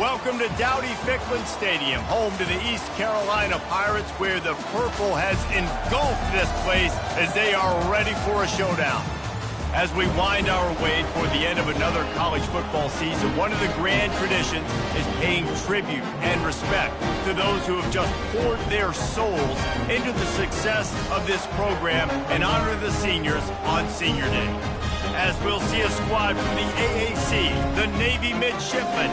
Welcome to Dowdy-Ficklin Stadium, home to the East Carolina Pirates, where the purple has engulfed this place as they are ready for a showdown. As we wind our way toward the end of another college football season, one of the grand traditions is paying tribute and respect to those who have just poured their souls into the success of this program and honor the seniors on Senior Day. As we'll see a squad from the AAC, the Navy Midshipmen,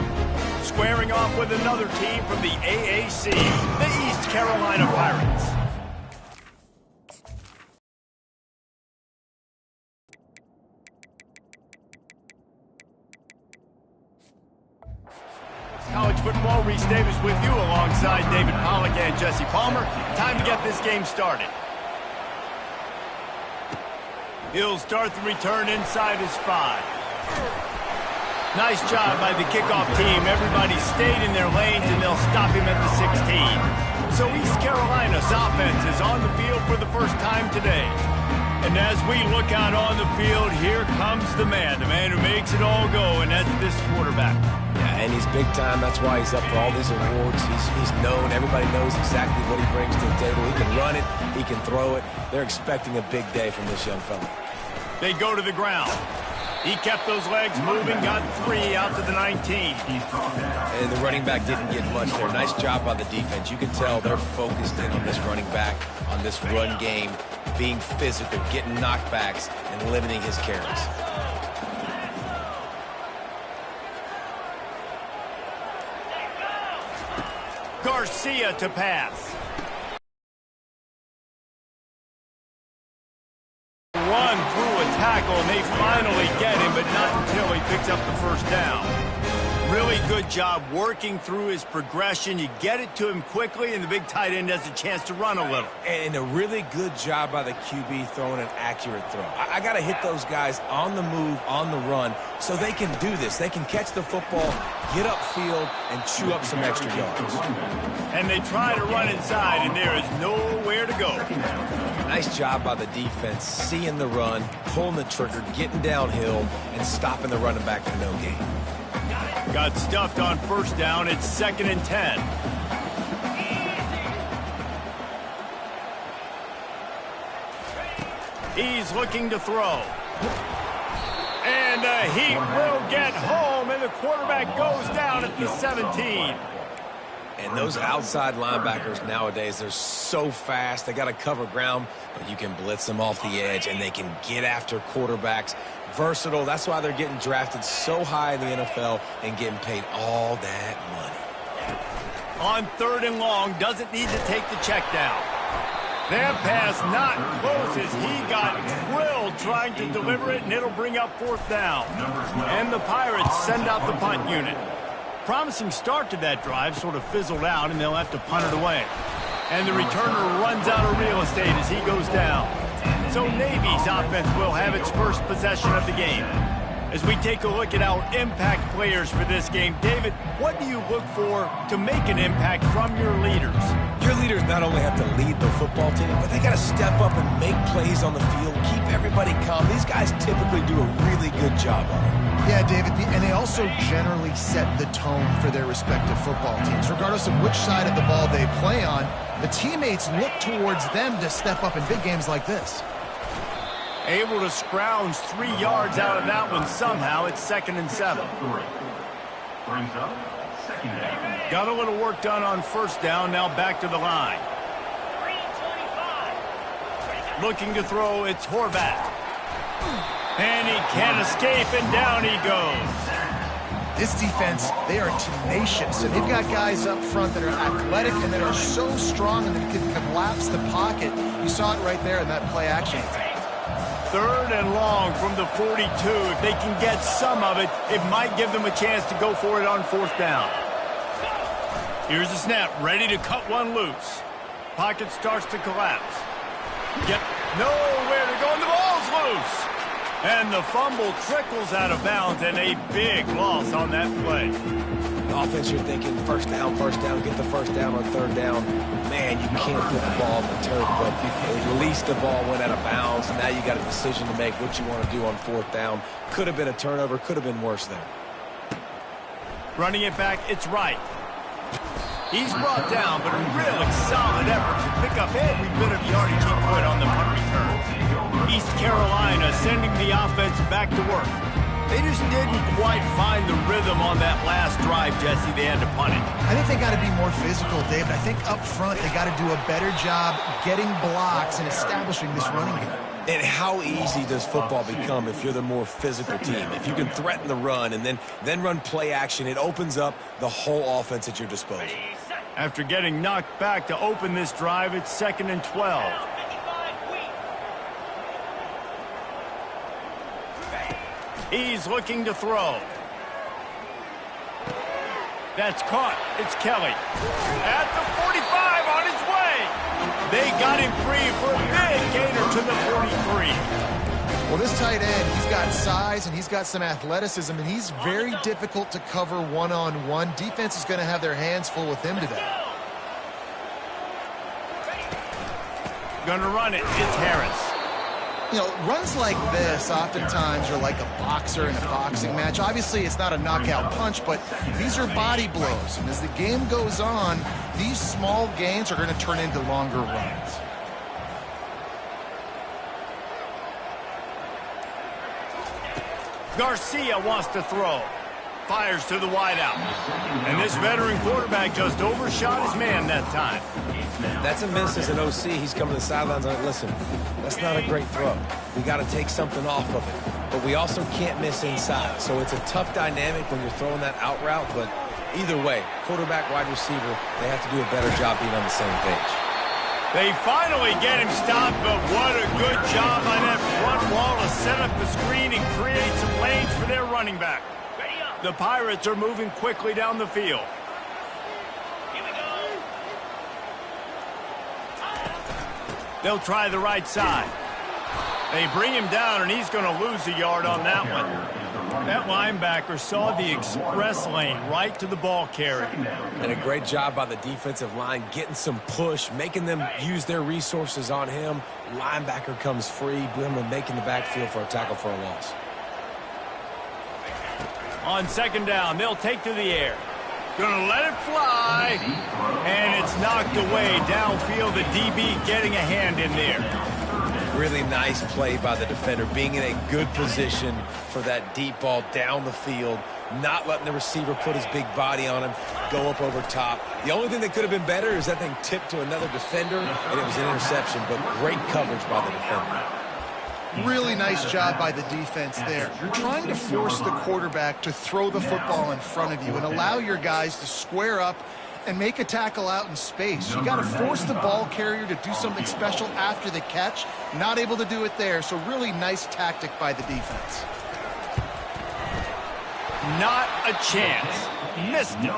squaring off with another team from the AAC, the East Carolina Pirates. College football, Reese Davis with you alongside David Pollack and Jesse Palmer. Time to get this game started. He'll start the return inside his 5. Nice job by the kickoff team. Everybody stayed in their lanes, and they'll stop him at the 16. So East Carolina's offense is on the field for the first time today. And as we look out on the field, here comes the man who makes it all go, and that's this quarterback. Yeah, and he's big time. That's why he's up for all these awards. He's known. Everybody knows exactly what he brings to the table. He can run it. He can throw it. They're expecting a big day from this young fella. They go to the ground. He kept those legs moving, got 3 out to the 19. And the running back didn't get much there. Nice job by the defense. You can tell they're focused in on this running back, on this run game, being physical, getting knockbacks, and limiting his carries. Garcia to pass. Run through a tackle, and they finally get him, but not until he picks up the first down. Really good job working through his progression. You get it to him quickly, and the big tight end has a chance to run a little. And a really good job by the QB throwing an accurate throw. I got to hit those guys on the move, on the run, so they can do this. They can catch the football, get upfield, and chew up some extra yards. And they try to run inside, and there is nowhere to go. Nice job by the defense, seeing the run, pulling the trigger, getting downhill, and stopping the running back for no gain. Got stuffed on first down. It's 2nd and 10. He's looking to throw. And he will get home, and the quarterback goes down at the 17. And those outside linebackers nowadays, they're so fast. They got to cover ground, but you can blitz them off the edge, and they can get after quarterbacks. Versatile. That's why they're getting drafted so high in the NFL and getting paid all that money. On 3rd and long, doesn't need to take the check down. That pass not close as he got drilled trying to deliver it, and it'll bring up 4th down. And the Pirates send out the punt unit. Promising start to that drive, sort of fizzled out, and they'll have to punt it away. And the returner runs out of real estate as he goes down. So Navy's offense will have its first possession of the game. As we take a look at our impact players for this game, David, what do you look for to make an impact from your leaders? Your leaders not only have to lead the football team, but they got to step up and make plays on the field, keep everybody calm. These guys typically do a really good job of it. Yeah, David, and they also generally set the tone for their respective football teams. Regardless of which side of the ball they play on, the teammates look towards them to step up in big games like this. Able to scrounge 3 yards out of that one somehow. It's 2nd and 7. Got a little work done on first down. Now back to the line. Looking to throw. It's Horvath. And he can't escape, and down he goes. This defense, they are tenacious, and they've got guys up front that are athletic and that are so strong and that can collapse the pocket. You saw it right there in that play action. 3rd and long from the 42. If they can get some of it, it might give them a chance to go for it on 4th down. Here's the snap, ready to cut one loose. Pocket starts to collapse. Get nowhere to go, and the ball's loose. And the fumble trickles out of bounds, and a big loss on that play. The offense, you're thinking first down, get the first down on 3rd down. Man, you can't put the ball in the turf, but at least the ball went out of bounds. Now you got a decision to make what you want to do on 4th down. Could have been a turnover, could have been worse there. Running it back, it's right. He's brought down, but a really solid effort to pick up every bit of yardage he could on the punt return. East Carolina sending the offense back to work. They just didn't quite find the rhythm on that last drive, Jesse. They had to punt it. I think they got to be more physical, David. I think up front they got to do a better job getting blocks and establishing this running game. And how easy does football become if you're the more physical team? If you can threaten the run and then run play action, it opens up the whole offense at your disposal. After getting knocked back to open this drive, it's 2nd and 12. He's looking to throw. That's caught. It's Kelly. At the 45 on his way. They got him free for a big gainer to the 43. Well, this tight end, he's got size and he's got some athleticism, and he's very difficult to cover one-on-one. Defense is going to have their hands full with him today. Going to run it. It's Harris. You know, runs like this oftentimes are like a boxer in a boxing match. Obviously, it's not a knockout punch, but these are body blows. And as the game goes on, these small gains are going to turn into longer runs. Garcia wants to throw. Fires to the wideout. And this veteran quarterback just overshot his man that time. That's a miss as an OC. He's coming to the sidelines and like, listen, that's not a great throw. We got to take something off of it. But we also can't miss inside. So it's a tough dynamic when you're throwing that out route. But either way, quarterback, wide receiver, they have to do a better job being on the same page. They finally get him stopped, but what a good job on that front wall to set up the screen and create some lanes for their running back. The Pirates are moving quickly down the field. They'll try the right side. They bring him down, and he's going to lose a yard on that one. That linebacker saw the express lane right to the ball carrier. And a great job by the defensive line getting some push, making them use their resources on him. Linebacker comes free, Brimley making the backfield for a tackle for a loss. On 2nd down, they'll take to the air. Gonna let it fly. And it's knocked away downfield. The DB getting a hand in there. Really nice play by the defender, being in a good position for that deep ball down the field, not letting the receiver put his big body on him, go up over top. The only thing that could have been better is that thing tipped to another defender, and it was an interception, but great coverage by the defender. Really nice job by the defense there. You're trying to force the quarterback to throw the football in front of you and allow your guys to square up and make a tackle out in space. You got to force the ball carrier to do something special after the catch. Not able to do it there, so really nice tactic by the defense. Not a chance. Missed it.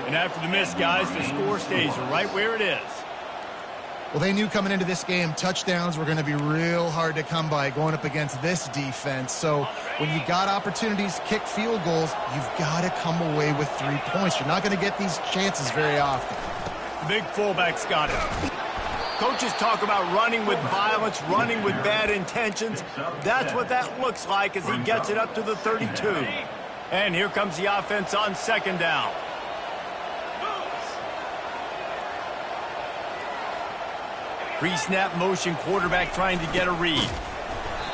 And after the miss, guys, the score stays right where it is. Well, they knew coming into this game touchdowns were going to be real hard to come by going up against this defense. So when you got opportunities to kick field goals, you've got to come away with 3 points. You're not going to get these chances very often. Big fullback's got it. Coaches talk about running with violence, running with bad intentions. That's what that looks like as he gets it up to the 32. And here comes the offense on 2nd down. Pre-snap motion, quarterback trying to get a read.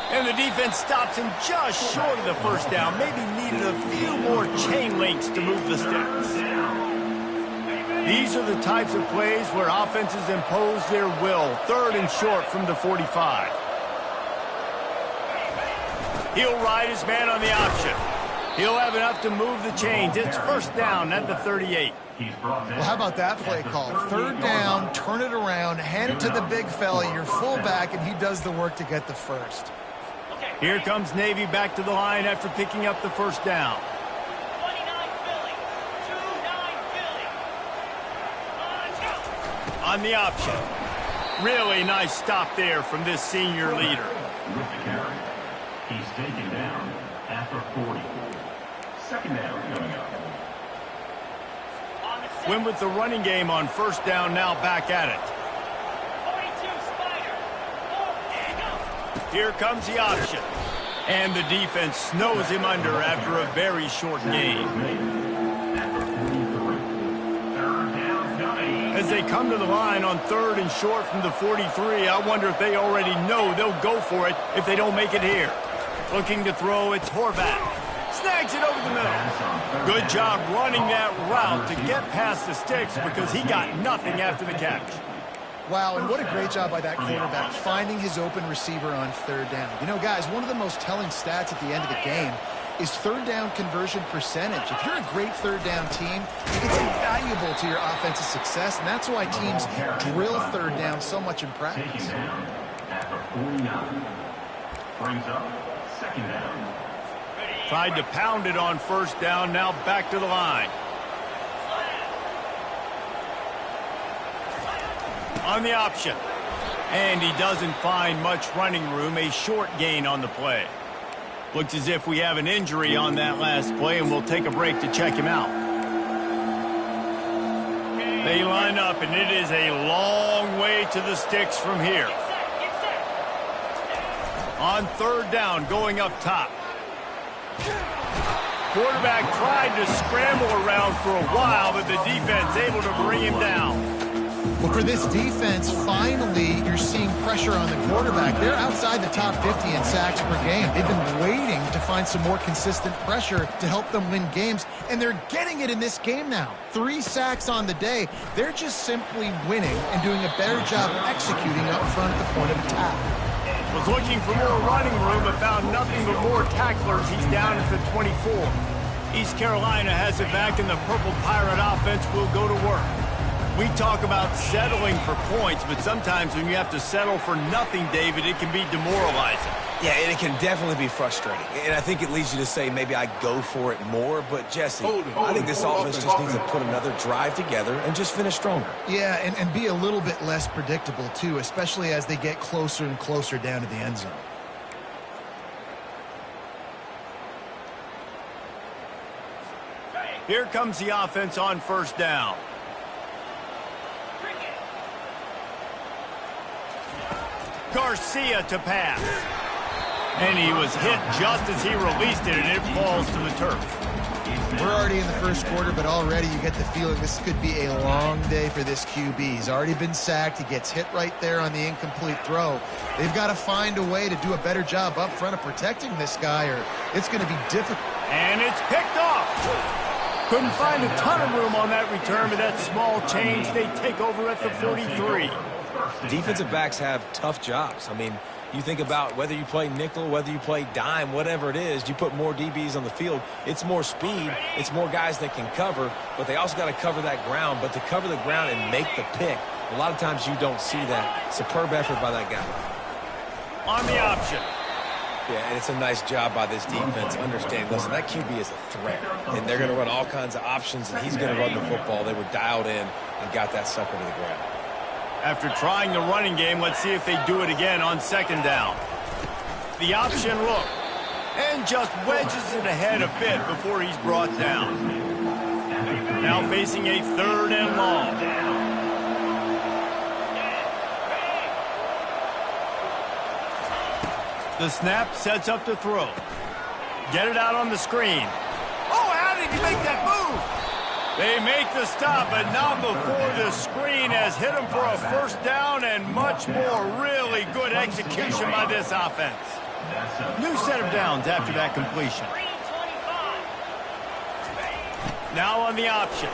And the defense stops him just short of the 1st down. Maybe needed a few more chain links to move the sticks. These are the types of plays where offenses impose their will. 3rd and short from the 45. He'll ride his man on the option. He'll have enough to move the chains. It's 1st down at the 38. Well, how about that play call? 3rd down, turn it around, hand it to the big fella, your fullback, and he does the work to get the 1st. Here comes Navy back to the line after picking up the 1st down. 29 Philly. 2-9 Philly. On the option. Really nice stop there from this senior leader. With the carry, he's taken down at the 40. 2nd down coming up. Win with the running game on 1st down, now back at it. 42 Spider. Here comes the option. And the defense snows him under after a very short game. they come to the line on 3rd and short from the 43, I wonder if they already know they'll go for it if they don't make it here. Looking to throw, it's Horvath. Snags it over the middle. Good job running that route to get past the sticks because he got nothing after the catch. Wow, and what a great job by that quarterback, finding his open receiver on 3rd down. You know, guys, one of the most telling stats at the end of the game is 3rd down conversion percentage. If you're a great 3rd down team, it's invaluable to your offensive success, and that's why teams drill 3rd down so much in practice. Taken down after 49. Brings up 2nd down. Tried to pound it on 1st down, now back to the line. On the option. And he doesn't find much running room, a short gain on the play. Looks as if we have an injury on that last play, and we'll take a break to check him out. They line up, and it is a long way to the sticks from here. On 3rd down, going up top. Quarterback tried to scramble around for a while, but the defense able to bring him down. Well, for this defense, finally, you're seeing pressure on the quarterback. They're outside the top 50 in sacks per game. They've been waiting to find some more consistent pressure to help them win games, and they're getting it in this game now. 3 sacks on the day. They're just simply winning and doing a better job executing up front at the point of attack. Was looking for more running room, but found nothing but more tacklers. He's down at the 24. East Carolina has it back, and the Purple Pirate offense will go to work. We talk about settling for points, but sometimes when you have to settle for nothing, David, it can be demoralizing. Yeah, and it can definitely be frustrating. And I think it leads you to say maybe I go for it more. But, Jesse, I think this offense just needs to put another drive together and just finish stronger. Yeah, and be a little bit less predictable, too, especially as they get closer and closer down to the end zone. Here comes the offense on 1st down. Garcia to pass. And he was hit just as he released it, and it falls to the turf. We're already in the 1st quarter, but already you get the feeling this could be a long day for this QB. He's already been sacked. He gets hit right there on the incomplete throw. They've got to find a way to do a better job up front of protecting this guy, or it's going to be difficult. And it's picked off. Couldn't find a ton of room on that return, but that small change, they take over at the 43. Defensive backs have tough jobs. I mean, you think about whether you play nickel, whether you play dime, whatever it is, you put more DBs on the field. It's more speed. It's more guys that can cover, but they also got to cover that ground. But to cover the ground and make the pick, a lot of times you don't see that. Superb effort by that guy. On the option. Yeah, and it's a nice job by this defense understanding, listen, that QB is a threat, and they're going to run all kinds of options, and he's going to run the football. They were dialed in and got that sucker to the ground. After trying the running game, let's see if they do it again on 2nd down. The option look. And just wedges it ahead a bit before he's brought down. Now facing a 3rd and long. The snap sets up to throw. Get it out on the screen. Oh, how did he make that move? They make the stop, but not before the screen has hit him for a 1st down and much more. Really good execution by this offense. New set of downs after that completion. Now on the option.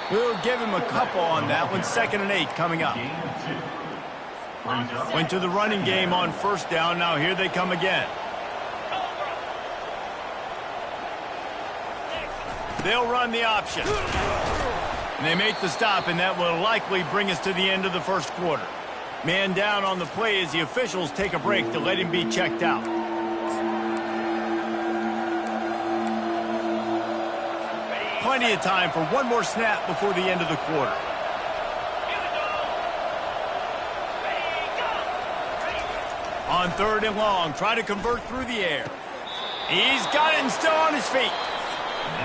We'll give him a couple on that one. 2nd and 8 coming up. Went to the running game on 1st down. Now here they come again. They'll run the option. And they make the stop, and that will likely bring us to the end of the 1st quarter. Man down on the play as the officials take a break to let him be checked out. Plenty of time for one more snap before the end of the quarter. On 3rd and long, try to convert through the air. He's got it and still on his feet.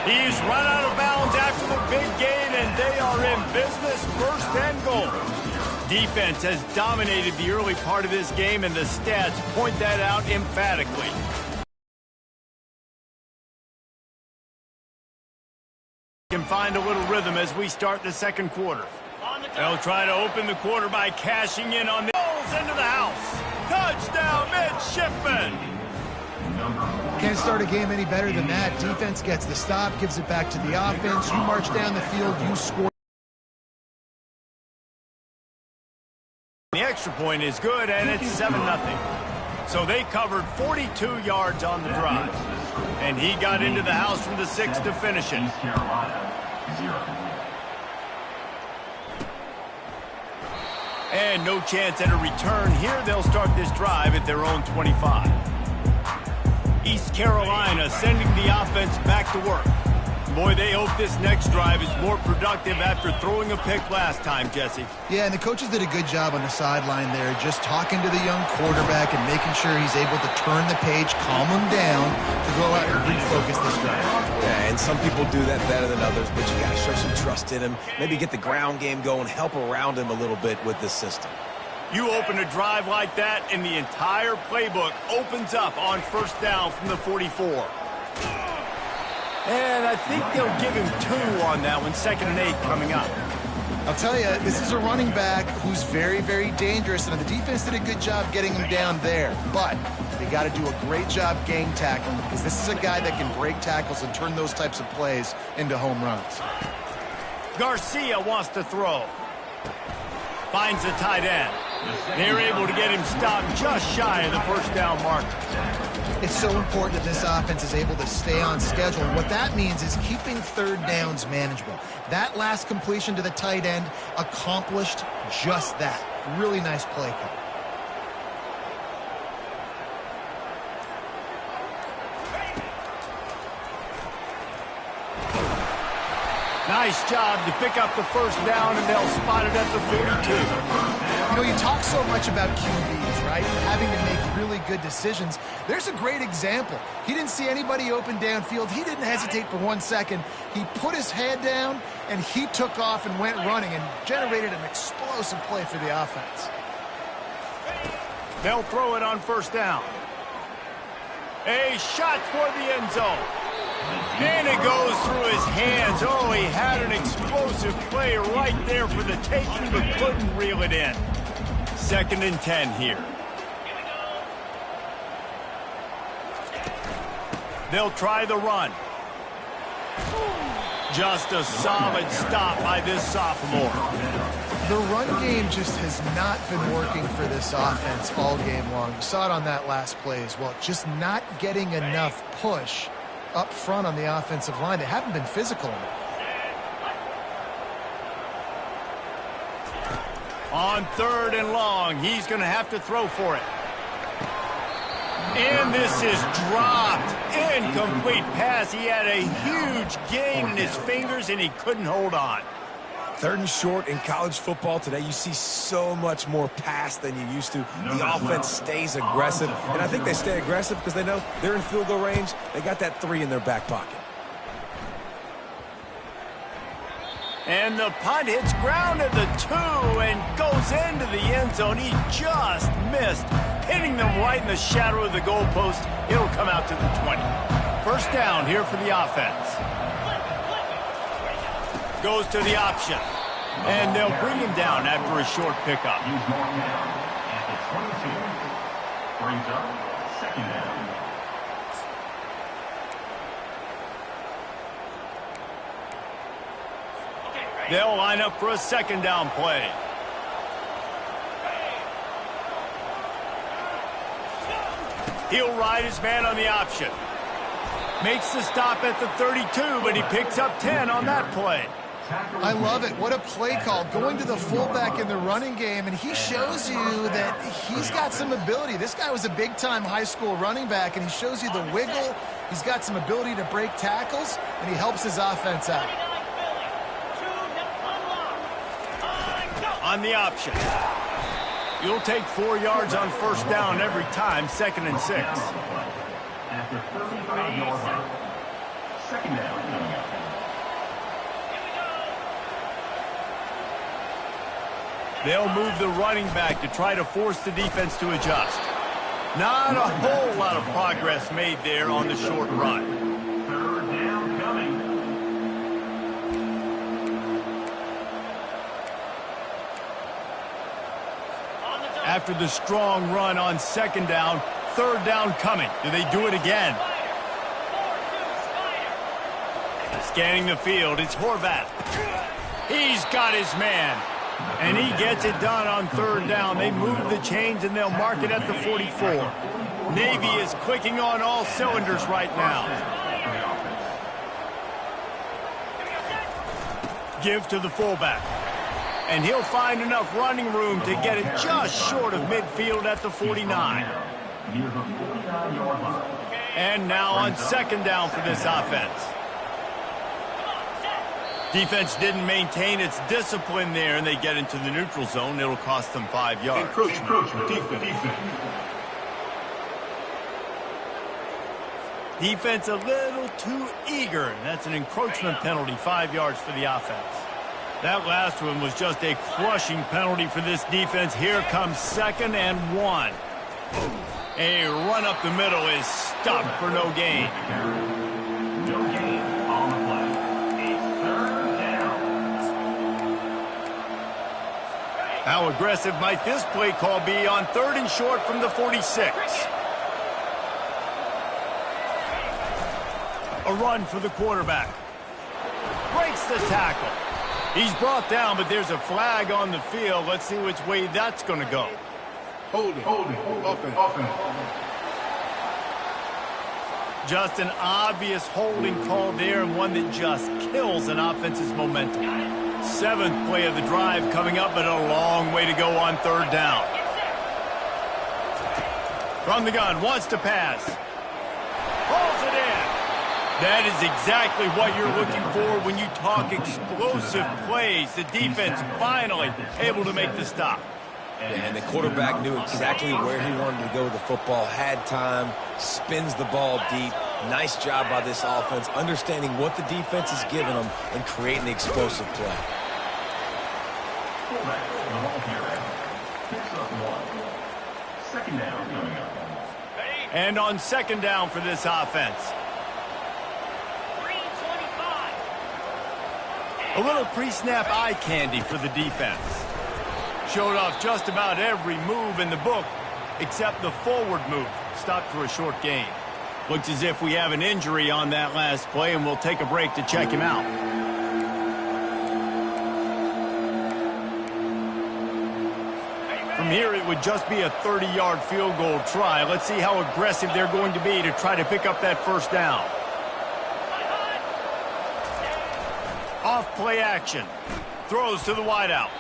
He's run out of bounds after the big gain, and they are in business, 1st and goal. Defense has dominated the early part of this game, and the stats point that out emphatically. can find a little rhythm as we start the second quarter. They'll try to open the quarter by cashing in on the balls into the house. Touchdown, midshipman! Can't start a game any better than that. Defense gets the stop, gives it back to the offense. You march down the field, you score. The extra point is good, and it's 7-0. So they covered 42 yards on the drive. And he got into the house from the 6 to finish it. East Carolina, 0. And no chance at a return here. They'll start this drive at their own 25. East Carolina sending the offense back to work. Boy, they hope this next drive is more productive after throwing a pick last time, Jesse. Yeah, and the coaches did a good job on the sideline there, just talking to the young quarterback and making sure he's able to turn the page, calm him down to go out and refocus this drive. Yeah, and some people do that better than others, but you got to show some trust in him. Maybe get the ground game going, help around him a little bit with this system. You open a drive like that, and the entire playbook opens up on first down from the 44. And I think they'll give him 2 on that one, 2nd and 8 coming up. I'll tell you, this is a running back who's very, very dangerous, and the defense did a good job getting him down there. But they got to do a great job game tackling, because this is a guy that can break tackles and turn those types of plays into home runs. Garcia wants to throw. Finds the tight end. They're able to get him stopped just shy of the first down mark. It's so important that this offense is able to stay on schedule. And what that means is keeping third downs manageable. That last completion to the tight end accomplished just that. Really nice play call. Nice job to pick up the first down, and they'll spot it at the 42. You know, you talk so much about QBs, right? Having to make really good decisions. There's a great example. He didn't see anybody open downfield. He didn't hesitate for 1 second. He put his head down, and he took off and went running and generated an explosive play for the offense. They'll throw it on first down. A shot toward the end zone. And it goes through his hands. Oh, he had an explosive play right there for the taking, but couldn't reel it in. 2nd and 10 here. They'll try the run. Just a solid stop by this sophomore. The run game just has not been working for this offense all game long. You saw it on that last play as well. Just not getting enough push up front on the offensive line. They haven't been physical enough. On 3rd and long, he's going to have to throw for it. And this is dropped. Incomplete pass. He had a huge gain in his fingers, and he couldn't hold on. 3rd and short in college football today, you see so much more pass than you used to. The offense stays aggressive, and I think they stay aggressive because they know they're in field goal range. They got that 3 in their back pocket. And the punt hits ground at the 2 and goes into the end zone. He just missed, hitting them right in the shadow of the goalpost. It'll come out to the 20. First down here for the offense. Goes to the option. And they'll bring him down after a short pickup. He's marked down at the 22. Brings up 2nd down. They'll line up for a 2nd down play. He'll ride his man on the option. Makes the stop at the 32, but he picks up 10 on that play. I love it. What a play call. Going to the fullback in the running game, and he shows you that he's got some ability. This guy was a big-time high school running back, and he shows you the wiggle. He's got some ability to break tackles, and he helps his offense out. On the option. You'll take 4 yards on first down every time, 2nd and 6. After 35 yards, 2nd down. They'll move the running back to try to force the defense to adjust. Not a whole lot of progress made there on the short run. 3rd down coming. After the strong run on second down, third down coming. Do they do it again? Scanning the field, it's Horvath. He's got his man. And he gets it done on third down. They move the chains and they'll mark it at the 44. Navy is clicking on all cylinders right now. Give to the fullback. And he'll find enough running room to get it just short of midfield at the 49. And now on second down for this offense. Defense didn't maintain its discipline there, and they get into the neutral zone. It'll cost them 5 yards. Defense a little too eager. That's an encroachment penalty, 5 yards for the offense. That last one was just a crushing penalty for this defense. Here comes 2nd and 1. A run up the middle is stopped for no gain. No gain on the play. It's third down. How aggressive might this play call be on 3rd and short from the 46? A run for the quarterback. Breaks the tackle. He's brought down, but there's a flag on the field. Let's see which way that's going to go. Holding. Offense. Just an obvious holding call there, and one that just kills an offense's momentum. 7th play of the drive coming up, but a long way to go on third down. From the gun, wants to pass. Pulls it in. That is exactly what you're looking for when you talk explosive plays. The defense finally able to make the stop. And the quarterback knew exactly where he wanted to go with the football, had time, spins the ball deep. Nice job by this offense, understanding what the defense is giving them and creating the explosive play. Second down coming up. And on second down for this offense. A little pre-snap eye candy for the defense. Showed off just about every move in the book except the forward move. Stopped for a short gain. Looks as if we have an injury on that last play, and we'll take a break to check him out. From here, it would just be a 30-yard field goal try. Let's see how aggressive they're going to be to try to pick up that first down. Off play action. Throws to the wideout.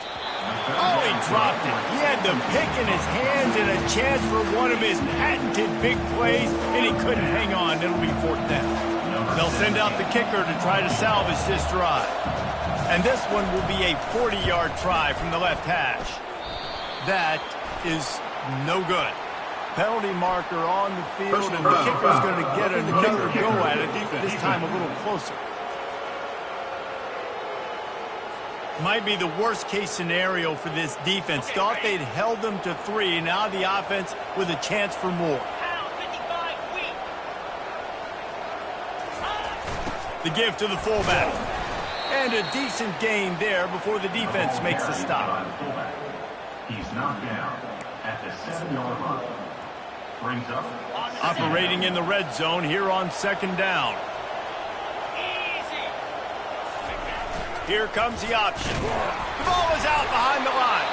Oh, he dropped it. He had the pick in his hands and a chance for one of his patented big plays, and he couldn't hang on. It'll be 4th down. They'll send out the kicker to try to salvage this drive. And this one will be a 40-yard try from the left hash. That is no good. Penalty marker on the field, and the kicker's going to get another go at it, this time a little closer. Might be the worst-case scenario for this defense. Thought they'd held them to 3. Now the offense with a chance for more. The give to the fullback. And a decent gain there before the defense makes the stop. He's knocked down at the 7-yard line. Brings up. Operating in the red zone here on second down. Here comes the option. The ball is out behind the line.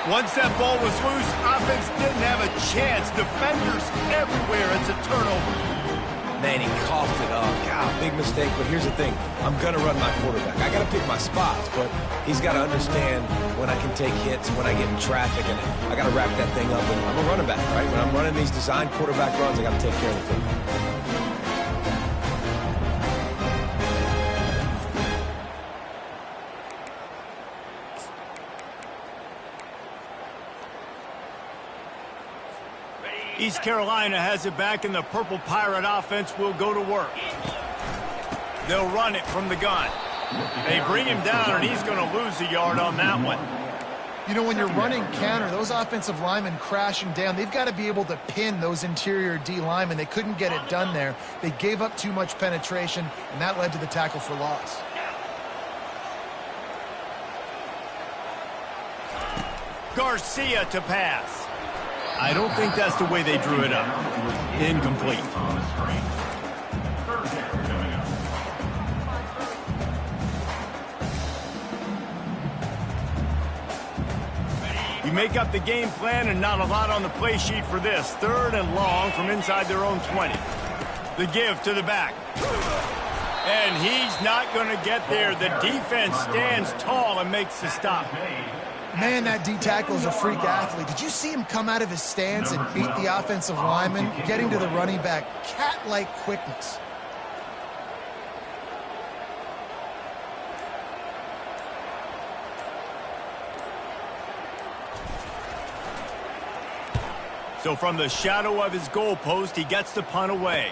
Once that ball was loose, offense didn't have a chance. Defenders everywhere. It's a turnover. Man, he coughed it up. God, big mistake, but here's the thing. I'm going to run my quarterback. I got to pick my spots, but he's got to understand when I can take hits, when I get in traffic, and I got to wrap that thing up. And I'm a running back, right? When I'm running these design quarterback runs, I got to take care of the football. East Carolina has it back, and the Purple Pirate offense will go to work. They'll run it from the gun. They bring him down, and he's going to lose a yard on that one. You know, when you're running counter, those offensive linemen crashing down, they've got to be able to pin those interior D linemen. They couldn't get it done there. They gave up too much penetration, and that led to the tackle for loss. Garcia to pass. I don't think that's the way they drew it up. Incomplete. On the screen. Third down coming up. You make up the game plan and not a lot on the play sheet for this. 3rd and long from inside their own 20. The give to the back. And he's not going to get there. The defense stands tall and makes the stop. Man, that D-tackle is a freak athlete. Did you see him come out of his stance and beat the offensive lineman, getting to the running back? Cat-like quickness. So from the shadow of his goalpost, he gets the punt away.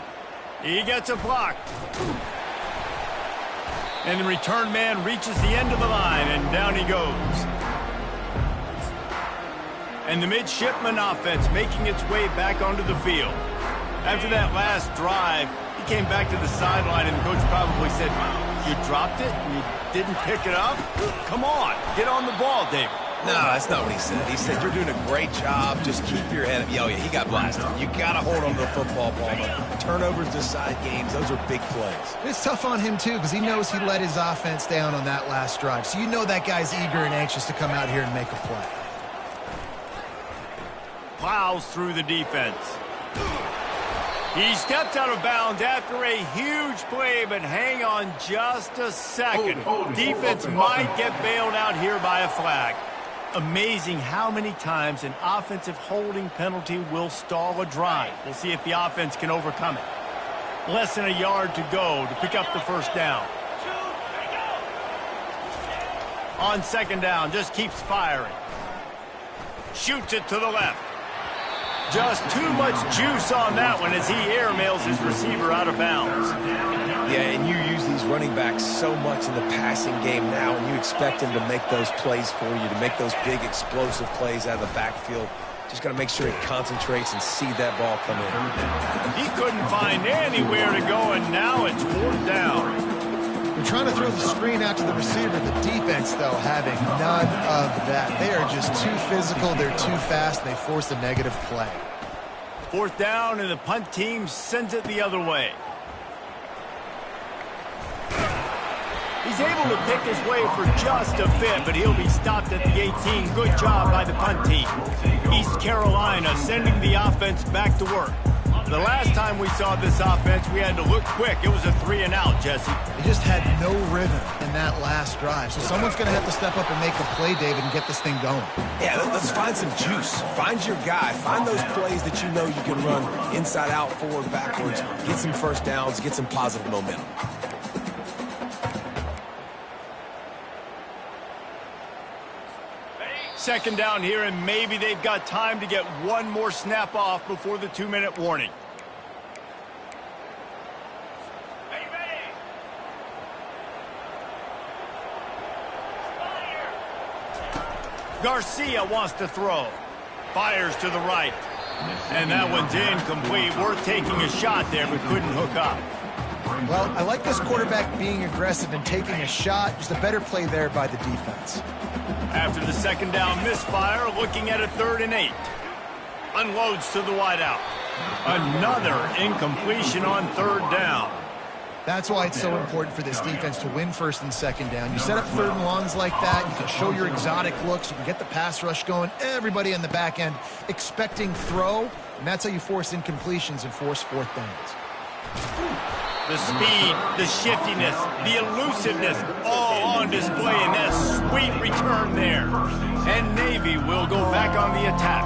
He gets a block. And the return man reaches the end of the line, and down he goes. And the midshipman offense making its way back onto the field. After that last drive, he came back to the sideline, and the coach probably said, "You dropped it? You didn't pick it up? Come on, get on the ball, David." No, that's not what he said. He said, you're doing a great job. Just keep your head up. Oh, yeah, he got blasted. You got to hold on to the football ball. Turnovers decide games. Those are big plays. It's tough on him, too, because he knows he let his offense down on that last drive. So you know that guy's eager and anxious to come out here and make a play. Plows through the defense. He steps out of bounds after a huge play, but hang on just a second. Defense might get bailed out here by a flag. Amazing how many times an offensive holding penalty will stall a drive. We'll see if the offense can overcome it. Less than a yard to go to pick up the first down. On 2nd down, just keeps firing. Shoots it to the left. Just too much juice on that one as he airmails his receiver out of bounds. Yeah, and you use these running backs so much in the passing game now, and you expect them to make those plays for you, to make those big explosive plays out of the backfield. Just got to make sure he concentrates and see that ball come in. He couldn't find anywhere to go, and now it's 4th down. They're trying to throw the screen out to the receiver. The defense, though, having none of that. They are just too physical. They're too fast. And they force a negative play. 4th down, and the punt team sends it the other way. He's able to pick his way for just a bit, but he'll be stopped at the 18. Good job by the punt team. East Carolina sending the offense back to work. The last time we saw this offense, we had to look quick. It was a 3-and-out, Jesse. They just had no rhythm in that last drive. So someone's going to have to step up and make a play, David, and get this thing going. Yeah, let's find some juice. Find your guy. Find those plays that you know you can run inside out, forward, backwards. Get some first downs. Get some positive momentum. Second down here, and maybe they've got time to get one more snap off before the 2-minute warning. Garcia wants to throw. Fires to the right. And that one's incomplete. Worth taking a shot there, but couldn't hook up. Well, I like this quarterback being aggressive and taking a shot. Just a better play there by the defense. After the 2nd down misfire, looking at a 3rd and 8. Unloads to the wideout. Another incompletion on 3rd down. That's why it's so important for this defense to win 1st and 2nd down. You set up 3rd and longs like that, you can show your exotic looks, you can get the pass rush going, everybody on the back end expecting throw, and that's how you force incompletions and force 4th downs. The speed, the shiftiness, the elusiveness, all on display in that sweet return there. And Navy will go back on the attack.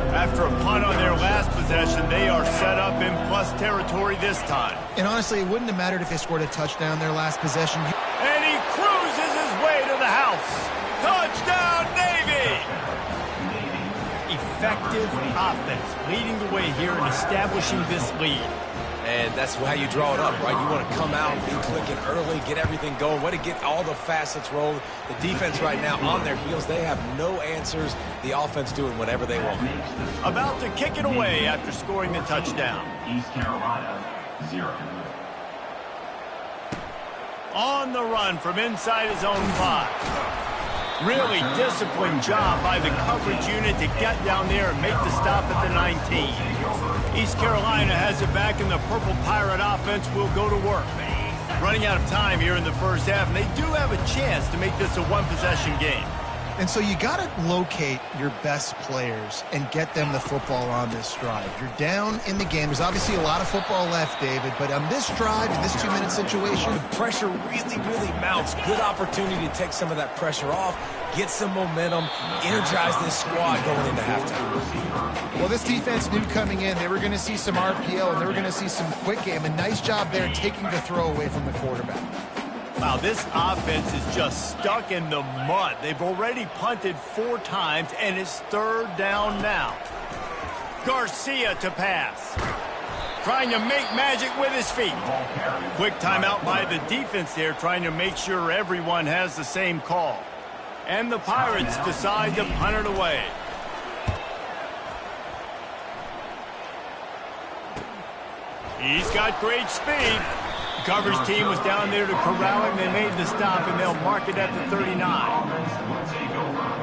After a punt on their last possession, they are set up in plus territory this time. And honestly, it wouldn't have mattered if they scored a touchdown their last possession. And he cruises his way to the house. Touchdown, Navy! Effective offense leading the way here and establishing this lead. And that's how you draw it up, right? You want to come out, be clicking early, get everything going, way to get all the facets rolling. The defense right now on their heels, they have no answers. The offense doing whatever they want. About to kick it away after scoring the touchdown. East Carolina, 0. On the run from inside his own 5. Really disciplined job by the coverage unit to get down there and make the stop at the 19. East Carolina has it back, and the Purple Pirate offense will go to work. Running out of time here in the first half, and they do have a chance to make this a one-possession game. And so you got to locate your best players and get them the football on this drive. You're down in the game. There's obviously a lot of football left, David, but on this drive, in this 2-minute situation, the pressure really mounts. Good opportunity to take some of that pressure off, get some momentum, energize this squad going into halftime. Well, this defense knew coming in they were going to see some RPO and they were going to see some quick game. A nice job there taking the throw away from the quarterback. Wow, this offense is just stuck in the mud. They've already punted 4 times, and it's 3rd down now. Garcia to pass. Trying to make magic with his feet. Quick timeout by the defense there, trying to make sure everyone has the same call. And the Pirates decide to punt it away. He's got great speed. The coverage team was down there to corral him. They made the stop, and they'll mark it at the 39.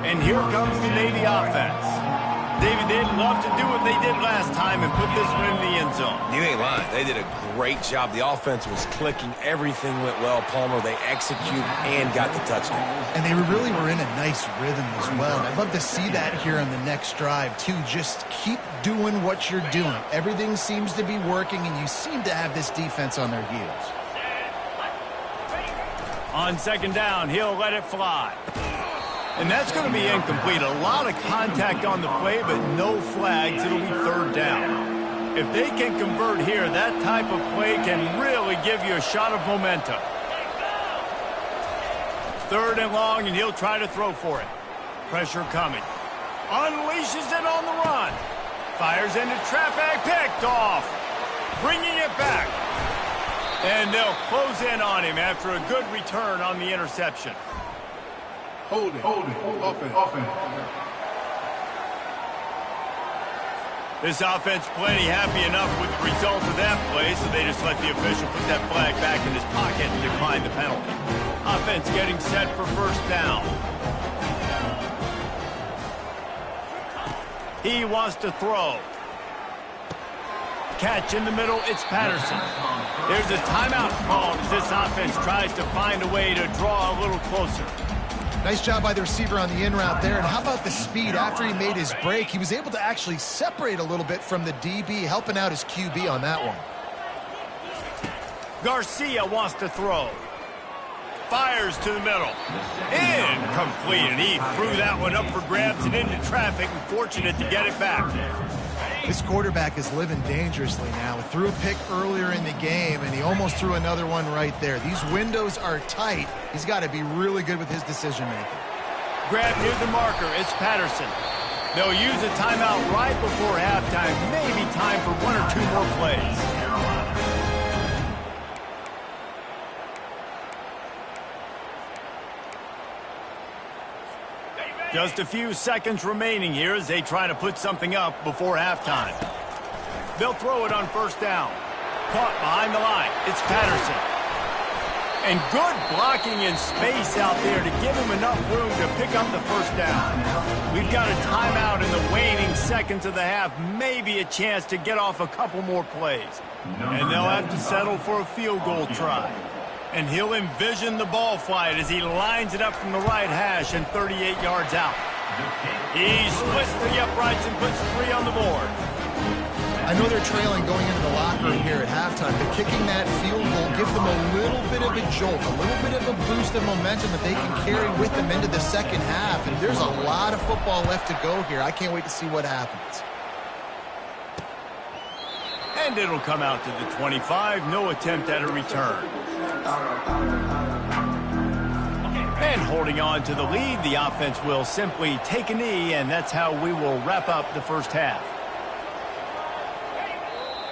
And here comes the Navy offense. David, they'd love to do what they did last time and put this one in the end zone. You ain't lying. They did a great job. The offense was clicking. Everything went well. Palmer, they executed and got the touchdown. And they really were in a nice rhythm as well. I'd love to see that here on the next drive, too. Just keep doing what you're doing. Everything seems to be working, and you seem to have this defense on their heels. On 2nd down, he'll let it fly. And that's going to be incomplete. A lot of contact on the play, but no flags. It'll be 3rd down. If they can convert here, that type of play can really give you a shot of momentum. 3rd and long, and he'll try to throw for it. Pressure coming. Unleashes it on the run. Fires into traffic, picked off. Bringing it back. And they'll close in on him after a good return on the interception. Hold it. Offense. This offense plenty happy enough with the result of that play, so they just let the official put that flag back in his pocket and decline the penalty. Offense getting set for 1st down. He wants to throw. Catch in the middle, it's Patterson. There's a timeout called as this offense tries to find a way to draw a little closer. Nice job by the receiver on the in route there. And how about the speed? After he made his break, he was able to actually separate a little bit from the DB, helping out his QB on that one. Garcia wants to throw. Fires to the middle. Incomplete, and he threw that one up for grabs and into traffic, and fortunate to get it back. This quarterback is living dangerously now. He threw a pick earlier in the game, and he almost threw another one right there. These windows are tight. He's got to be really good with his decision-making. Grab near the marker. It's Patterson. They'll use a timeout right before halftime. Maybe time for 1 or 2 more plays. Just a few seconds remaining here as they try to put something up before halftime. They'll throw it on 1st down. Caught behind the line. It's Patterson. And good blocking in space out there to give him enough room to pick up the 1st down. We've got a timeout in the waning seconds of the half. Maybe a chance to get off a couple more plays. And they'll have to settle for a field goal try. And he'll envision the ball flight as he lines it up from the right hash and 38 yards out. He splits the uprights and puts 3 on the board. I know they're trailing going into the locker room here at halftime, but kicking that field goal gives them a little bit of a jolt, a little bit of a boost of momentum that they can carry with them into the 2nd half. And there's a lot of football left to go here. I can't wait to see what happens. And it'll come out to the 25. No attempt at a return. And holding on to the lead, the offense will simply take a knee, and that's how we will wrap up the 1st half.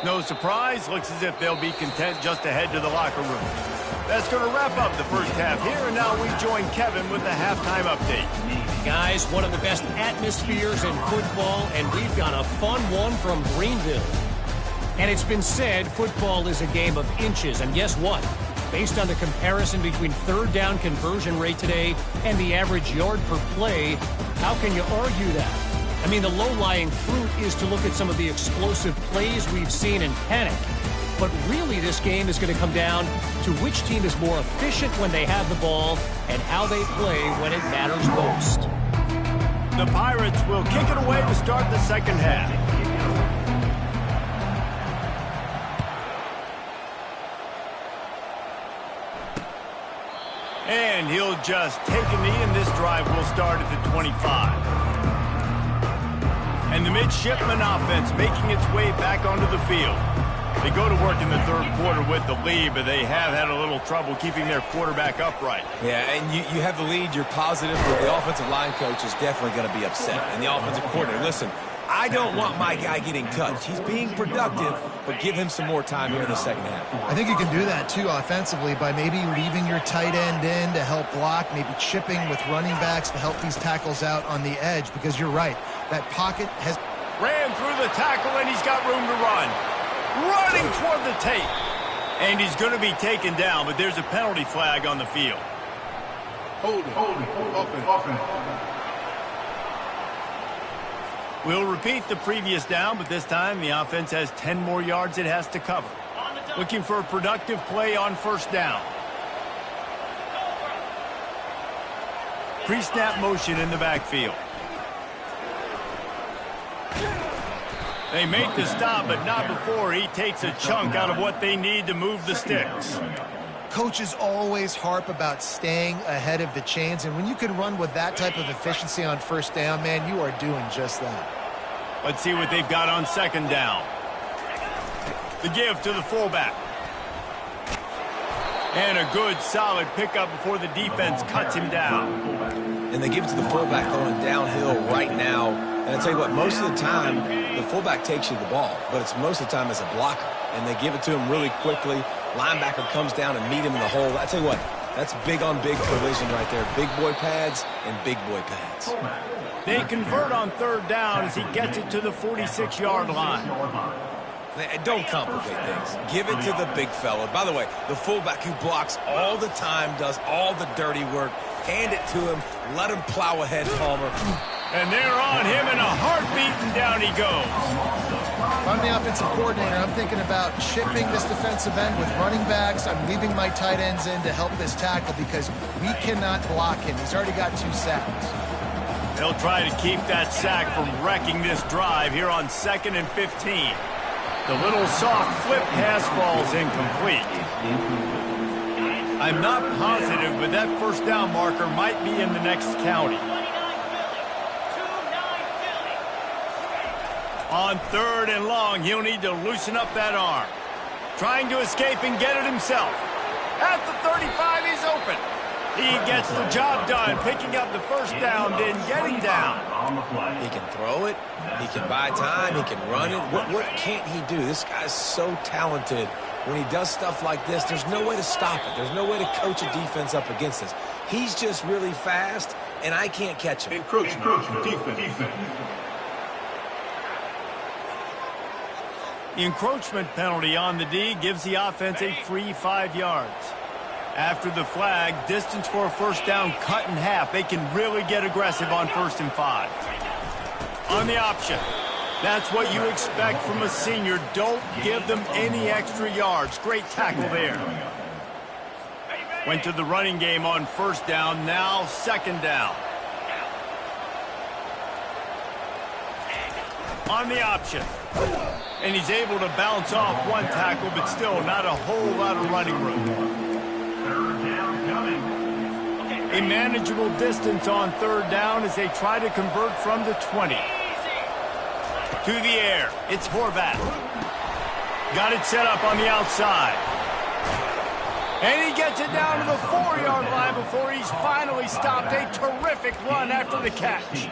No surprise, looks as if they'll be content just to head to the locker room. That's going to wrap up the 1st half here, and now we join Kevin with the halftime update. Guys, one of the best atmospheres in football, and we've got a fun one from Greenville. And it's been said football is a game of inches, and guess what? Based on the comparison between third down conversion rate today and the average yard per play, how can you argue that? I mean, the low-lying fruit is to look at some of the explosive plays we've seen in panic. But really, this game is going to come down to which team is more efficient when they have the ball and how they play when it matters most. The Pirates will kick it away to start the second half. And he'll just take a knee, and this drive will start at the 25. And the midshipman offense making its way back onto the field. They go to work in the third quarter with the lead, but they have had a little trouble keeping their quarterback upright. Yeah, and you have the lead, you're positive, but the offensive line coach is definitely going to be upset. And the offensive coordinator, listen, I don't want my guy getting touched. He's being productive, but give him some more time here in the second half. I think you can do that, too, offensively, by maybe leaving your tight end in to help block, maybe chipping with running backs to help these tackles out on the edge, because you're right. That pocket has... Ran through the tackle, and he's got room to run. Running toward the tape. And he's going to be taken down, but there's a penalty flag on the field. Hold it. Offense. We'll repeat the previous down, but this time the offense has 10 more yards it has to cover. Looking for a productive play on first down. Pre-snap motion in the backfield. They make the stop, but not before he takes a chunk out of what they need to move the sticks. Coaches always harp about staying ahead of the chains, and when you can run with that type of efficiency on first down, man, you are doing just that. Let's see what they've got on second down. The give to the fullback. And a good, solid pickup before the defense cuts him down. And they give it to the fullback going downhill right now. And I tell you what, most of the time, the fullback takes you the ball, but it's most of the time as a blocker. And they give it to him really quickly. Linebacker comes down and meet him in the hole. I tell you what, that's big on big collision right there. Big boy pads and big boy pads. They convert on third down as he gets it to the 46-yard line. Don't complicate things. Give it to the big fella. By the way, the fullback who blocks all the time, does all the dirty work. Hand it to him. Let him plow ahead, Palmer. And they're on him in a heartbeat, and down he goes. If I'm the offensive coordinator, I'm thinking about chipping this defensive end with running backs. I'm leaving my tight ends in to help this tackle because we cannot block him. He's already got 2 sacks. They'll try to keep that sack from wrecking this drive here on 2nd and 15. The little soft flip pass falls incomplete. I'm not positive, but that first down marker might be in the next county. On 3rd and long, he'll need to loosen up that arm. Trying to escape and get it himself. At the 35, he's open. He gets the job done, picking up the first down, then getting down. He can throw it. He can buy time. He can run it. What can't he do? This guy's so talented. When he does stuff like this, there's no way to stop it. There's no way to coach a defense up against this. He's just really fast, and I can't catch him. Encroachment. Defense. The encroachment penalty on the D gives the offense a free 5 yards. After the flag, distance for a first down cut in half. They can really get aggressive on 1st and 5. On the option. That's what you expect from a senior. Don't give them any extra yards. Great tackle there. Went to the running game on 1st down. Now 2nd down. On the option. And he's able to bounce off one tackle, but still not a whole lot of running room. A manageable distance on 3rd down as they try to convert from the 20. To the air, it's Horvath. Got it set up on the outside. And he gets it down to the 4-yard line before he's finally stopped. A terrific run after the catch.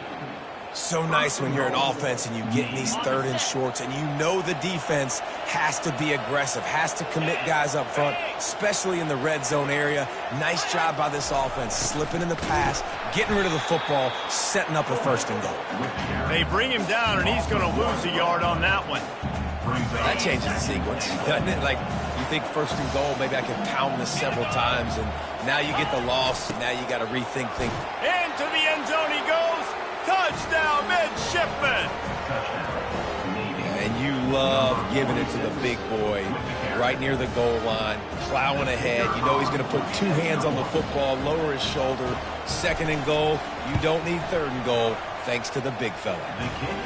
So nice when you're an offense and you get in these 3rd and shorts and you know the defense has to be aggressive, has to commit guys up front, especially in the red zone area. Nice job by this offense, slipping in the pass, getting rid of the football, setting up a 1st and goal. They bring him down, and he's going to lose a yard on that one. That changes the sequence, doesn't it? Like, you think first and goal, maybe I can pound this several times, and now you get the loss. Now you got to rethink things. Into the end zone he goes. Touchdown, midshipman. And you love giving it to the big boy right near the goal line, plowing ahead. You know he's going to put two hands on the football, lower his shoulder. Second and goal, you don't need third and goal, thanks to the big fella.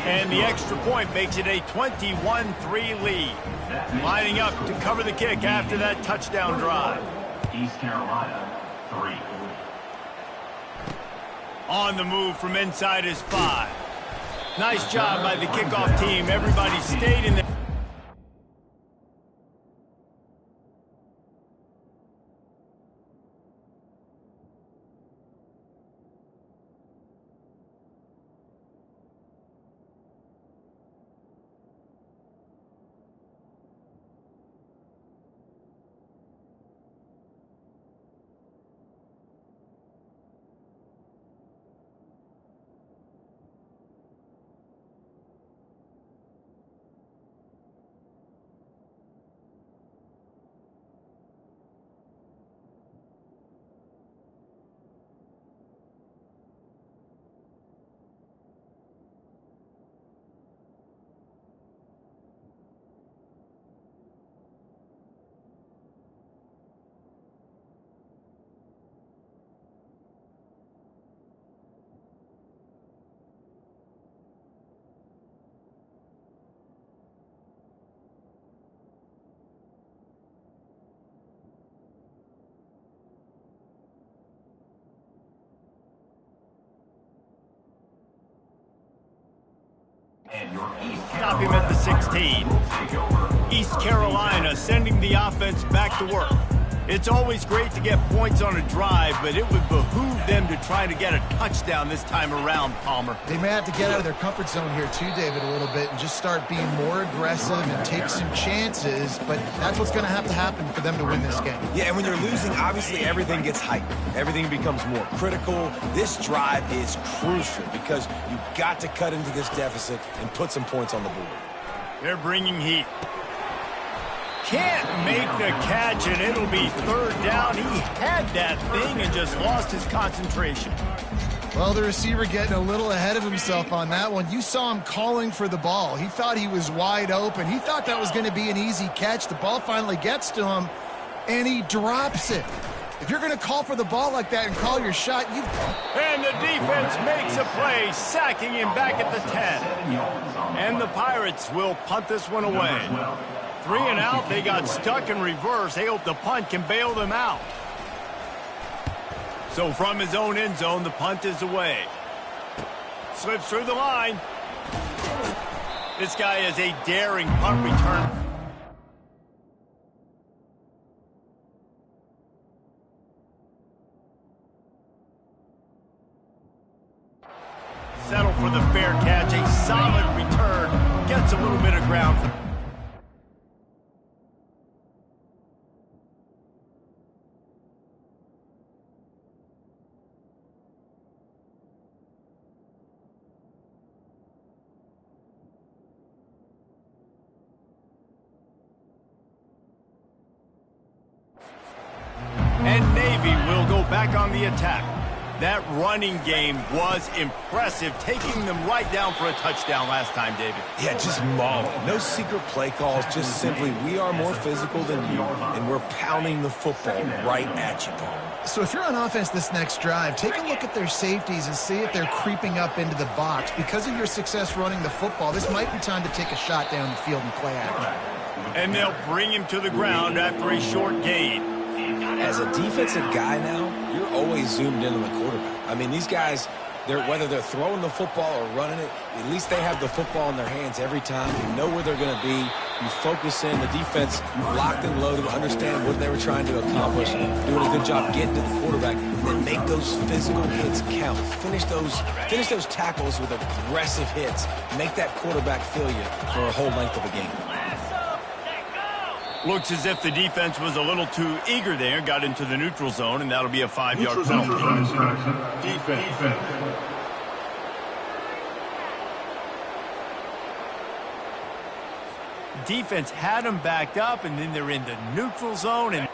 And the extra point makes it a 21-3 lead. Lining up to cover the kick after that touchdown drive. East Carolina, 3. On the move from inside his 5. Nice job by the kickoff team. Everybody stayed in there. Stop him at the 16. East Carolina sending the offense back to work. It's always great to get points on a drive, but it would behoove them to try to get a touchdown this time around, Palmer. They may have to get out of their comfort zone here too, David, a little bit and just start being more aggressive and take some chances, but that's what's going to happen for them to win this game. Yeah, and when you're losing, obviously everything gets heightened. Everything becomes more critical. This drive is crucial because you've got to cut into this deficit and put some points on the board. They're bringing heat. Can't make the catch, and it'll be third down. He had that thing and just lost his concentration. Well, the receiver getting a little ahead of himself on that one. You saw him calling for the ball. He thought he was wide open. He thought that was going to be an easy catch. The ball finally gets to him, and he drops it. If you're going to call for the ball like that and call your shot, you... And the defense makes a play, sacking him back at the 10. And the Pirates will punt this one away. 3 and out, they got stuck in reverse. They hope the punt can bail them out. So from his own end zone, the punt is away. Slips through the line. This guy is a daring punt return. Settle for the fair catch. A solid return. Gets a little bit of ground. And Navy will go back on the attack. That running game was impressive, taking them right down for a touchdown last time, David. Yeah, just mauling. No secret play calls, just simply we are more physical than you, and we're pounding the football right at you, Paul. So if you're on offense this next drive, take a look at their safeties and see if they're creeping up into the box. Because of your success running the football, this might be time to take a shot down the field and play action. And they'll bring him to the ground after a short gain. As a defensive guy now, you're always zoomed in on the quarterback. I mean, these guys, whether they're throwing the football or running it, at least they have the football in their hands every time. You know where they're going to be. You focus in. The defense locked and loaded, understand what they were trying to accomplish, doing a good job getting to the quarterback, and then make those physical hits count. Finish those tackles with aggressive hits. Make that quarterback feel you for a whole length of a game. Looks as if the defense was a little too eager there, got into the neutral zone, and that'll be a 5-yard penalty. Defense. defense had them backed up, and then they're in the neutral zone. And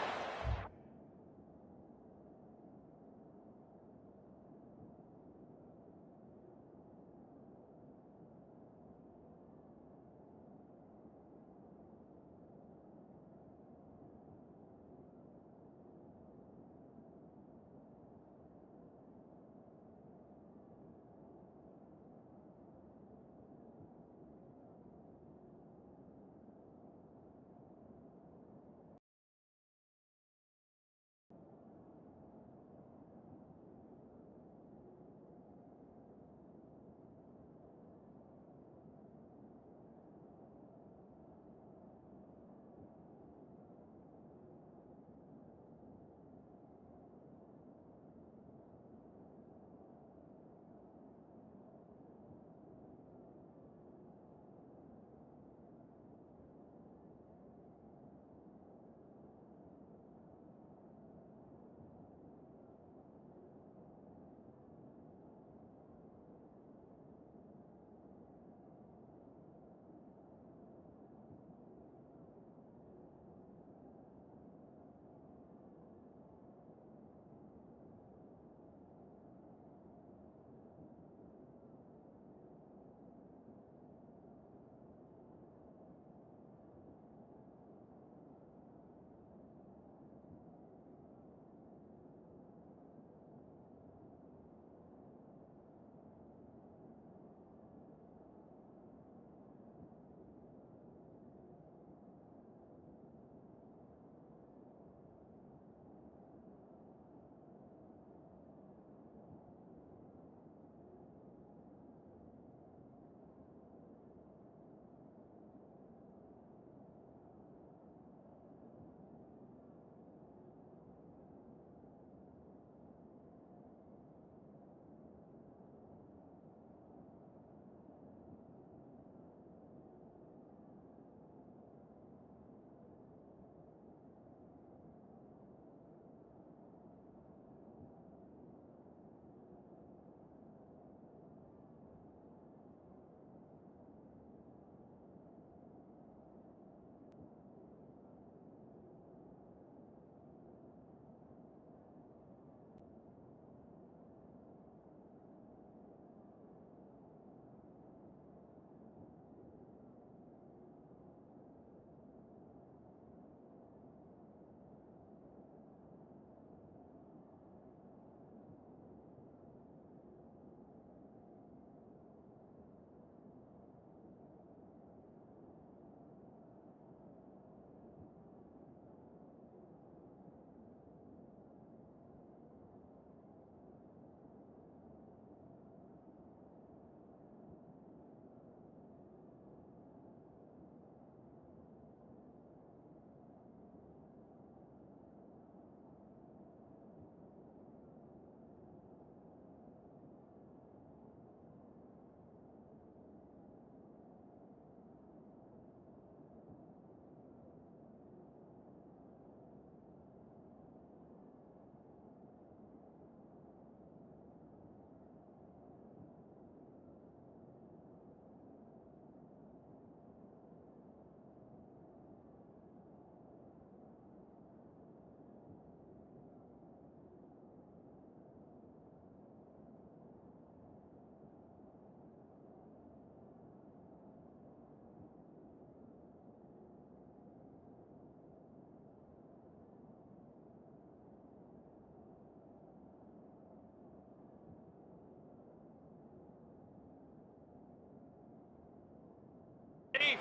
say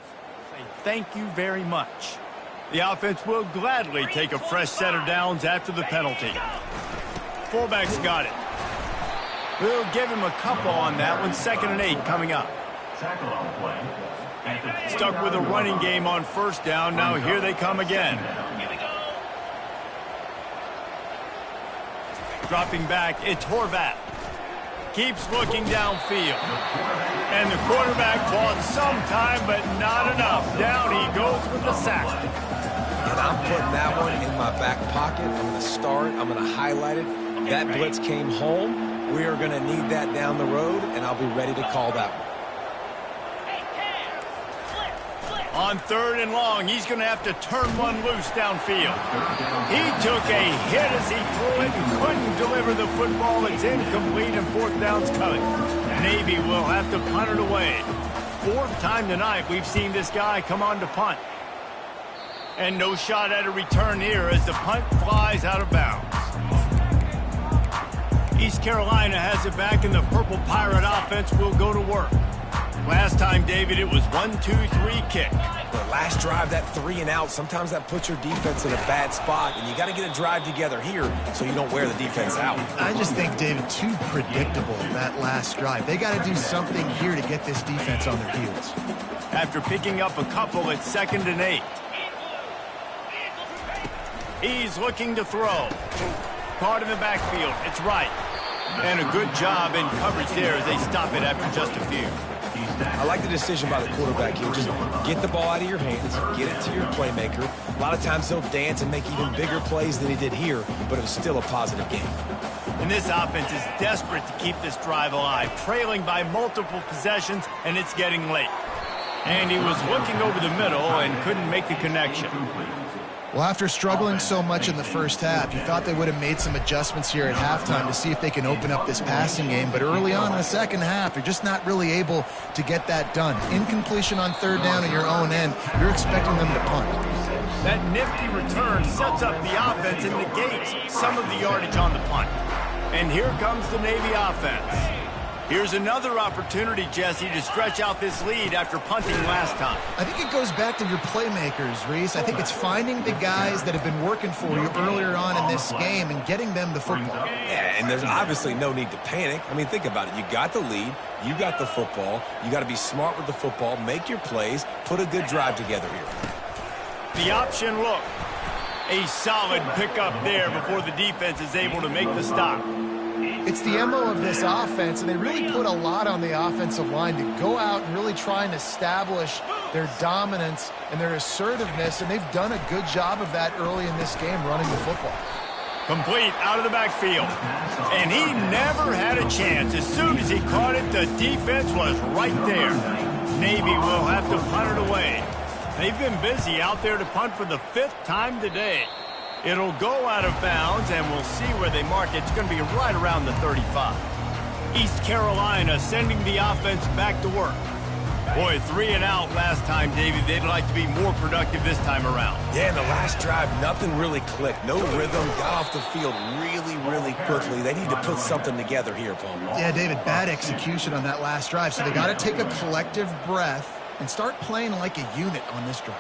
thank you very much. The offense will gladly take a fresh set of downs after the penalty. Fullback's got it. We'll give him a couple on that one. 2nd and 8 coming up. Tackle on play. Stuck with a running game on first down. Now here they come again. Dropping back, it's Horvat. Keeps looking downfield. And the quarterback fought some time, but not enough. Down he goes with the sack. And I'm putting that one in my back pocket. I'm going to start. I'm going to highlight it. That blitz came home. We are going to need that down the road, and I'll be ready to call that one. Hey, Cam! Flip, flip. On 3rd and long, he's going to have to turn one loose downfield. He took a hit as he threw it and couldn't deliver the football. It's incomplete and 4th down's coming. Navy will have to punt it away. 4th time tonight we've seen this guy come on to punt. And no shot at a return here as the punt flies out of bounds. East Carolina has it back, and the Purple Pirate offense will go to work. Last time, David, it was 1-2-3 kick. The last drive, that 3 and out, sometimes that puts your defense in a bad spot, and you got to get a drive together here so you don't wear the defense out. I just think, David, too predictable, that last drive. They got to do something here to get this defense on their heels. After picking up a couple, it's 2nd and 8. He's looking to throw. Caught in the backfield. It's right. And a good job in coverage there as they stop it after just a few. I like the decision by the quarterback here. Just get the ball out of your hands, get it to your playmaker. A lot of times he'll dance and make even bigger plays than he did here, but it was still a positive game. And this offense is desperate to keep this drive alive, trailing by multiple possessions, and it's getting late. And he was looking over the middle and couldn't make the connection. Well, after struggling so much in the first half, you thought they would have made some adjustments here at halftime to see if they can open up this passing game. But early on in the second half, you're just not really able to get that done. Incompletion on 3rd down in your own end, you're expecting them to punt. That nifty return sets up the offense and negates some of the yardage on the punt. And here comes the Navy offense. Here's another opportunity, Jesse, to stretch out this lead after punting last time. I think it goes back to your playmakers, Reese. I think it's finding the guys that have been working for you earlier on in this game and getting them the football. Yeah, and there's obviously no need to panic. I mean, think about it. You got the lead. You got the football. You got to be smart with the football, make your plays, put a good drive together here. The option look. A solid pickup there before the defense is able to make the stop. It's the MO of this offense, and they really put a lot on the offensive line to go out and really try and establish their dominance and their assertiveness, and they've done a good job of that early in this game running the football. Complete out of the backfield. And he never had a chance. As soon as he caught it, the defense was right there. Navy will have to punt it away. They've been busy out there to punt for the 5th time today. It'll go out of bounds, and we'll see where they mark it. It's going to be right around the 35. East Carolina sending the offense back to work. Boy, 3 and out last time, David. They'd like to be more productive this time around. Yeah, in the last drive, nothing really clicked. No rhythm, got off the field really quickly. They need to put something together here, Paul. Yeah, David, bad execution on that last drive. So they got to take a collective breath and start playing like a unit on this drive.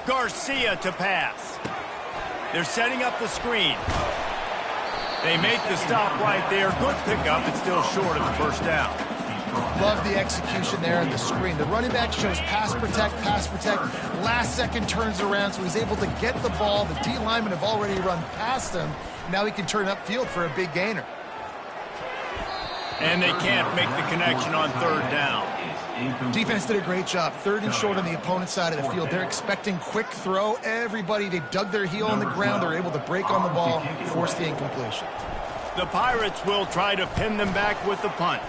Garcia to pass. They're setting up the screen. They make the stop right there. Good pickup. It's still short of the 1st down. Love the execution there in the screen. The running back shows pass protect. Last second turns around, so he's able to get the ball. The D linemen have already run past him. Now he can turn upfield for a big gainer. And they can't make the connection on 3rd down. Defense did a great job. 3rd and short on the opponent's side of the field. They're expecting quick throw. Everybody, they dug their heel on the ground. They're able to break on the ball, force the incompletion. The Pirates will try to pin them back with the punt.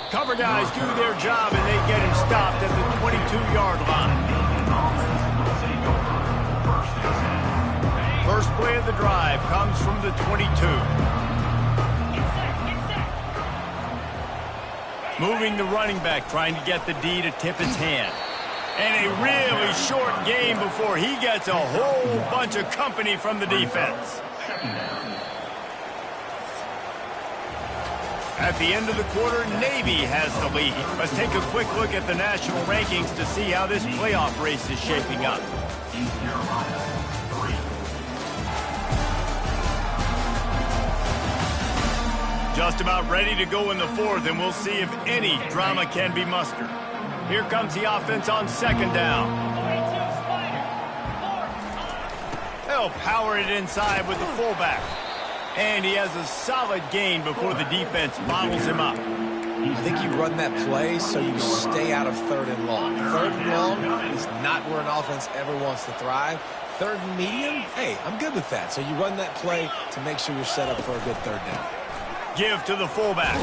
Cover guys do their job, and they get him stopped at the 22-yard line. First play of the drive comes from the 22. Moving the running back, trying to get the D to tip his hand. And a really short game before he gets a whole bunch of company from the defense. At the end of the quarter, Navy has the lead. Let's take a quick look at the national rankings to see how this playoff race is shaping up. Just about ready to go in the 4th, and we'll see if any drama can be mustered. Here comes the offense on 2nd down. They'll power it inside with the fullback. And he has a solid gain before the defense bottles him up. I think you run that play so you stay out of 3rd and long. 3rd and long is not where an offense ever wants to thrive. 3rd and medium, hey, I'm good with that. So you run that play to make sure you're set up for a good 3rd down. Give to the fullback.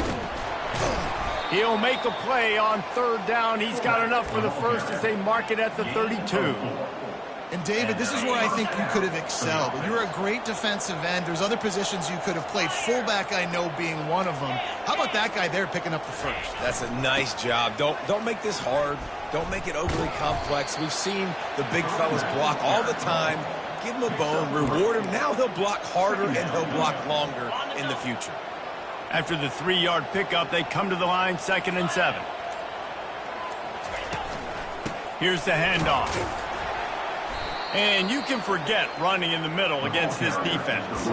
He'll make a play on third down. He's got enough for the first as they mark it at the 32. And, David, this is where I think you could have excelled. You're a great defensive end. There's other positions you could have played. Fullback, I know, being one of them. How about that guy there picking up the first? That's a nice job. Don't make this hard. Don't make it overly complex. We've seen the big fellas block all the time. Give him a bone, reward him. Now he'll block harder and he'll block longer in the future. After the 3-yard pickup, they come to the line, 2nd and 7. Here's the handoff. And you can forget running in the middle against this defense.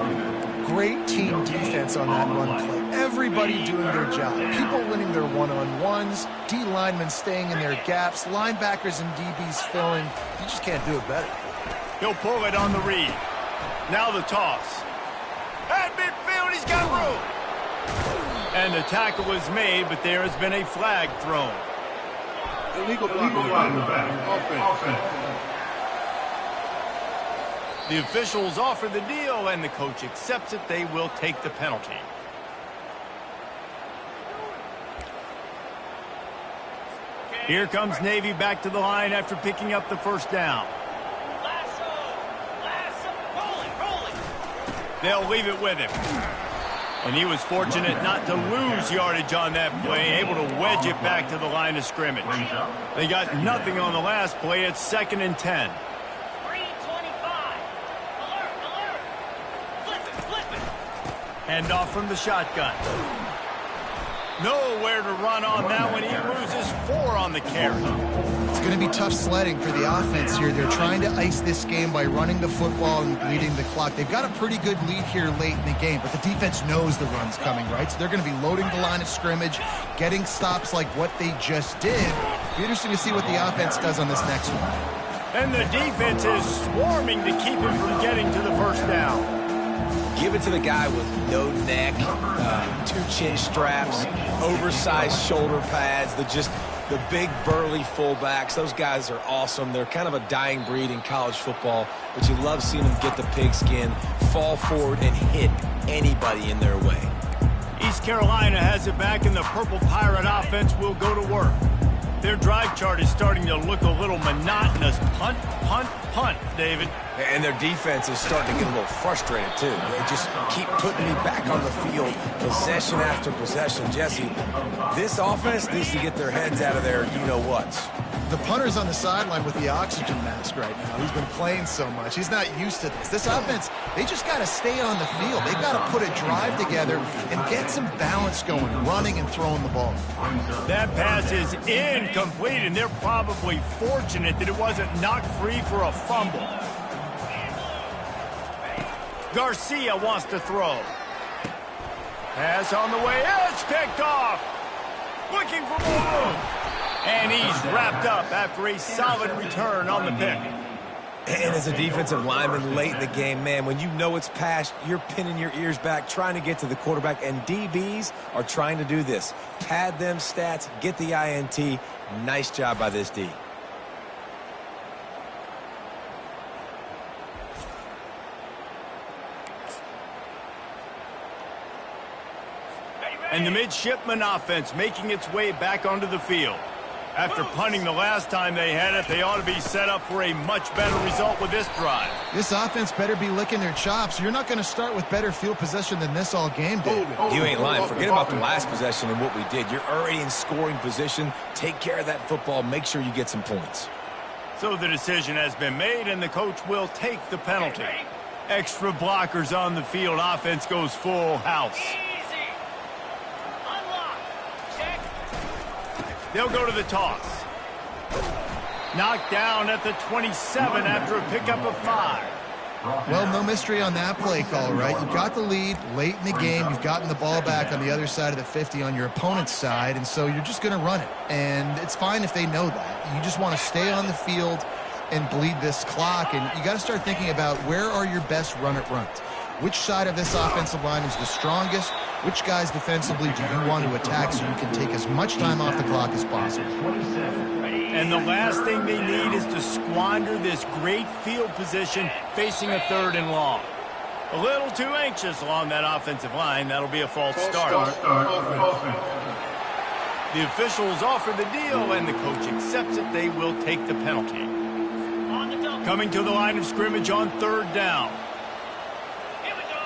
Great team defense on that run play. Everybody doing their job. People winning their one-on-ones, D linemen staying in their gaps, linebackers and DBs filling. You just can't do it better. He'll pull it on the read. Now the toss. At midfield, he's got room. And the tackle was made, but there has been a flag thrown. Illegal flag. Offense. The officials offer the deal, and the coach accepts it. They will take the penalty. Here comes Navy back to the line after picking up the first down. Rolling. They'll leave it with him. And he was fortunate not to lose yardage on that play, able to wedge it back to the line of scrimmage. They got nothing on the last play. It's 2nd and 10. 3:25. Alert. Flip it. Handoff from the shotgun. Nowhere to run on that one. He loses 4 on the carry. It's going to be tough sledding for the offense here. They're trying to ice this game by running the football and leading the clock. They've got a pretty good lead here late in the game, but the defense knows the run's coming, right? So they're going to be loading the line of scrimmage, getting stops like what they just did. Be interesting to see what the offense does on this next one. And the defense is swarming to keep him from getting to the first down. Give it to the guy with no neck, 2 chin straps, oversized shoulder pads, the big burly fullbacks. Those guys are awesome. They're kind of a dying breed in college football, but you love seeing them get the pigskin, fall forward, and hit anybody in their way. East Carolina has it back, and the Purple Pirate offense will go to work. Their drive chart is starting to look a little monotonous. Punt, David. And their defense is starting to get a little frustrated, too. They just keep putting me back on the field, possession after possession. Jesse, this offense needs to get their heads out of their you-know-whats. The punter's on the sideline with the oxygen mask right now. He's been playing so much. He's not used to this. This offense, they just got to stay on the field. They've got to put a drive together and get some balance going, running and throwing the ball. That pass is incomplete, and they're probably fortunate that it wasn't knocked free for a fumble. Garcia wants to throw. Pass on the way. It's picked off. Looking for more room. And he's wrapped up after a solid return on the pick. And as a defensive lineman late in the game, man, when you know it's past, you're pinning your ears back, trying to get to the quarterback, and DBs are trying to do this. Pad them stats, get the INT. Nice job by this D. And the midshipman offense making its way back onto the field. After punting the last time they had it, they ought to be set up for a much better result with this drive. This offense better be licking their chops. You're not going to start with better field possession than this all game, David. You ain't lying. Forget about the last possession and what we did. You're already in scoring position. Take care of that football. Make sure you get some points. So the decision has been made, and the coach will take the penalty. Extra blockers on the field. Offense goes full house. They'll go to the toss. Knocked down at the 27 after a pickup of 5. Well, no mystery on that play call, right? You got the lead late in the game. You've gotten the ball back on the other side of the 50 on your opponent's side, and so you're just going to run it. And it's fine if they know that. You just want to stay on the field and bleed this clock, and you got to start thinking about where are your best run-it-runs. Which side of this offensive line is the strongest? Which guys defensively do you want to attack so you can take as much time off the clock as possible? And the last thing they need is to squander this great field position facing a 3rd and long. A little too anxious along that offensive line. That'll be a false start. Offense. The officials offer the deal, and the coach accepts it. They will take the penalty. On the double. Coming to the line of scrimmage on 3rd down. Here we go.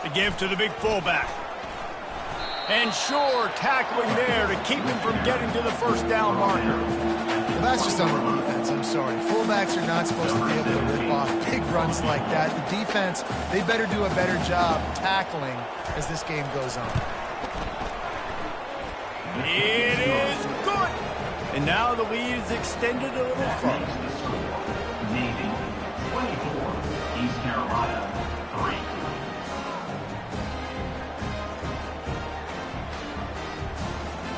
The give to the big fullback. And sure, tackling there to keep him from getting to the 1st down marker. Well, that's just on the defense. I'm sorry. Fullbacks are not supposed to be able to rip off big runs like that. The defense, they better do a better job tackling as this game goes on. It is good. And now the lead is extended a little further. Navy 24, East Carolina 3.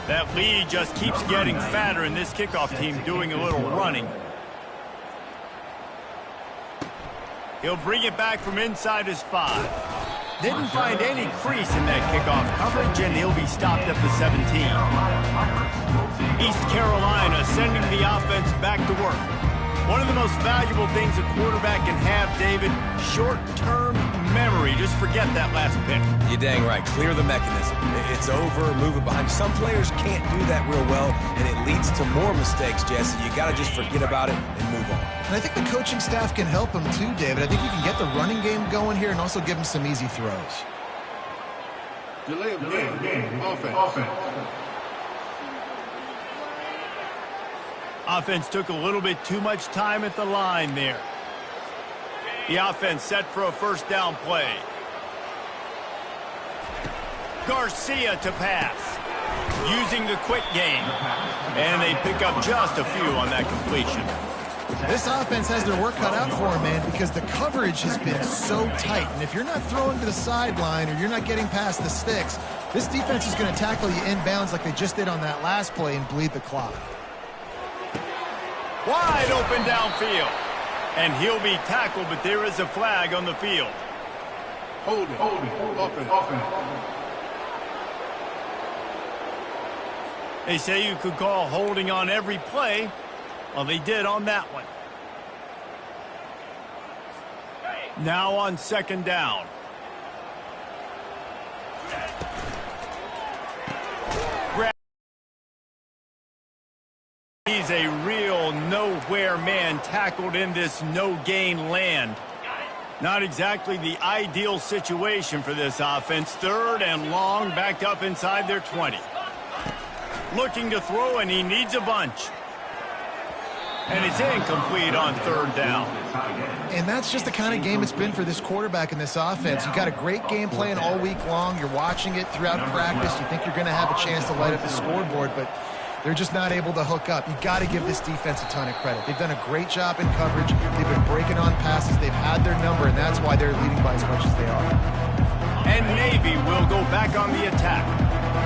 That lead just keeps getting fatter, and this kickoff team doing a little running. He'll bring it back from inside his 5. Didn't find any crease in that kickoff coverage, and he'll be stopped at the 17. East Carolina sending the offense back to work. One of the most valuable things a quarterback can have, David, short-term memory. Just forget that last pick. You're dang right. Clear the mechanism. It's over, move it behind. Some players can't do that real well, and it leads to more mistakes, Jesse. You got to just forget about it and move on. And I think the coaching staff can help him too, David. I think you can get the running game going here and also give him some easy throws. Delay of game. Offense. Offense took a little bit too much time at the line there. The offense set for a 1st down play. Garcia to pass. Using the quick game. And they pick up just a few on that completion. This offense has their work cut out for them, man, because the coverage has been so tight. And if you're not throwing to the sideline or you're not getting past the sticks, this defense is going to tackle you inbounds like they just did on that last play and bleed the clock. Wide open downfield. And he'll be tackled, but there is a flag on the field. Holding. Offense. They say you could call holding on every play. Well, they did on that one. Now on 2nd down. He's a real nowhere man tackled in this no-gain land. Not exactly the ideal situation for this offense. 3rd and long, backed up inside their 20. Looking to throw, and he needs a bunch. And it's incomplete on 3rd down. And that's just the kind of game it's been for this quarterback in this offense. You got a great game plan all week long. You're watching it throughout practice. You think you're going to have a chance to light up the scoreboard, but they're just not able to hook up. You got to give this defense a ton of credit. They've done a great job in coverage. They've been breaking on passes. They've had their number, and that's why they're leading by as much as they are. And Navy will go back on the attack.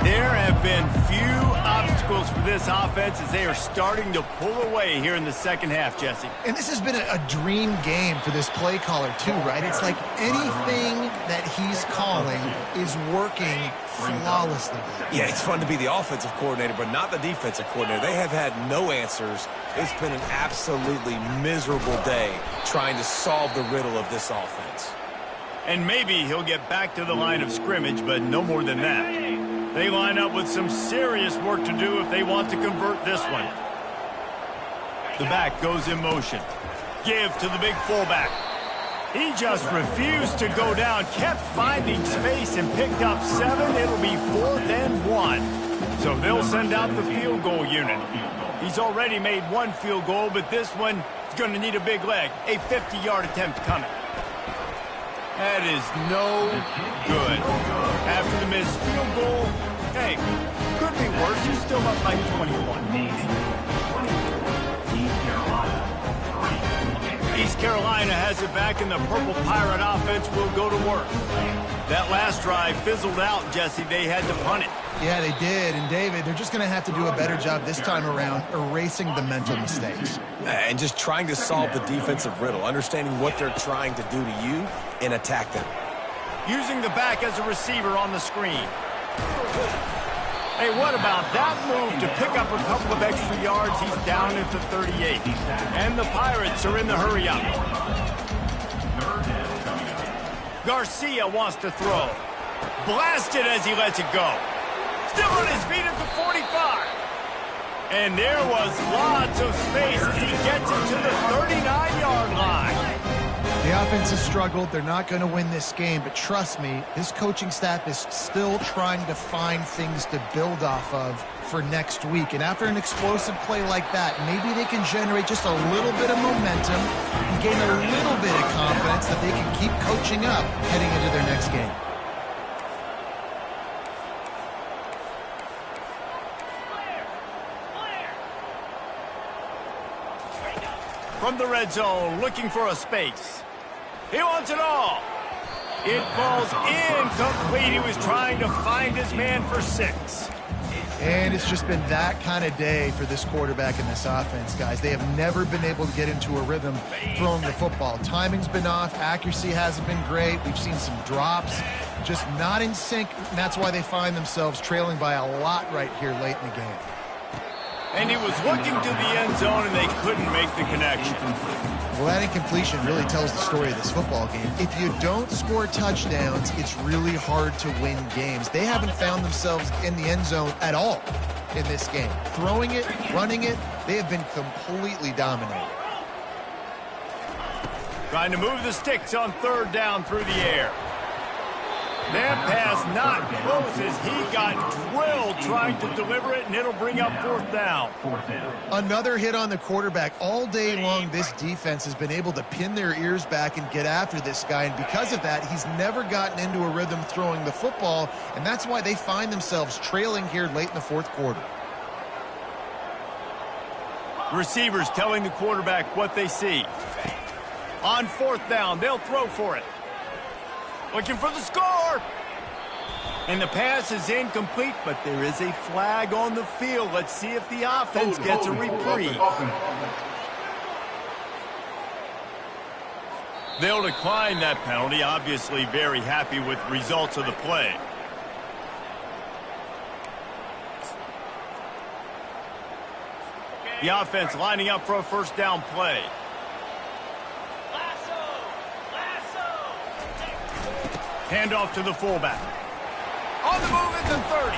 There have been few obstacles for this offense as they are starting to pull away here in the 2nd half, Jesse. And this has been a dream game for this play caller too, right? It's like anything that he's calling is working flawlessly. Yeah, it's fun to be the offensive coordinator, but not the defensive coordinator. They have had no answers. It's been an absolutely miserable day trying to solve the riddle of this offense. And maybe he'll get back to the line of scrimmage, but no more than that. They line up with some serious work to do if they want to convert this one. The back goes in motion. Give to the big fullback. He just refused to go down, kept finding space and picked up 7. It'll be 4th and 1. So they'll send out the field goal unit. He's already made 1 field goal, but this one is going to need a big leg. A 50-yard attempt coming. That is no good. After the missed field goal, hey, could be worse. You're still up by 21. East Carolina has it back, and the Purple Pirate offense will go to work. That last drive fizzled out, Jesse. They had to punt it. Yeah, they did. And, David, they're just going to have to do a better job this time around erasing the mental mistakes. And just trying to solve the defensive riddle, understanding what they're trying to do to you and attack them. Using the back as a receiver on the screen. Hey, what about that move to pick up a couple of extra yards? He's down at the 38. And the Pirates are in the hurry-up. Garcia wants to throw. Blasted as he lets it go. Still on his feet at the 45. And there was lots of space as he gets it to the 39-yard line. The offense has struggled. They're not going to win this game, but trust me, this coaching staff is still trying to find things to build off of for next week. And after an explosive play like that, maybe they can generate just a little bit of momentum and gain a little bit of confidence that they can keep coaching up heading into their next game. From the red zone, looking for a space. He wants it all. It falls incomplete. He was trying to find his man for 6. And it's just been that kind of day for this quarterback and this offense, guys. They have never been able to get into a rhythm throwing the football. Timing's been off. Accuracy hasn't been great. We've seen some drops, just not in sync. And that's why they find themselves trailing by a lot right here late in the game. And he was looking to the end zone, and they couldn't make the connection. Well, that incompletion really tells the story of this football game. If you don't score touchdowns, it's really hard to win games. They haven't found themselves in the end zone at all in this game. Throwing it, running it, they have been completely dominated. Trying to move the sticks on 3rd down through the air. That pass not close as he got drilled trying to deliver it, and it'll bring up 4th down. Another hit on the quarterback. All day long, this defense has been able to pin their ears back and get after this guy, and because of that, he's never gotten into a rhythm throwing the football, and that's why they find themselves trailing here late in the 4th quarter. Receivers telling the quarterback what they see. On 4th down, they'll throw for it. Looking for the score. And the pass is incomplete, but there is a flag on the field. Let's see if the offense gets a reprieve. They'll decline that penalty, obviously very happy with results of the play. The offense lining up for a 1st down play. Handoff to the fullback. On the move at the 30.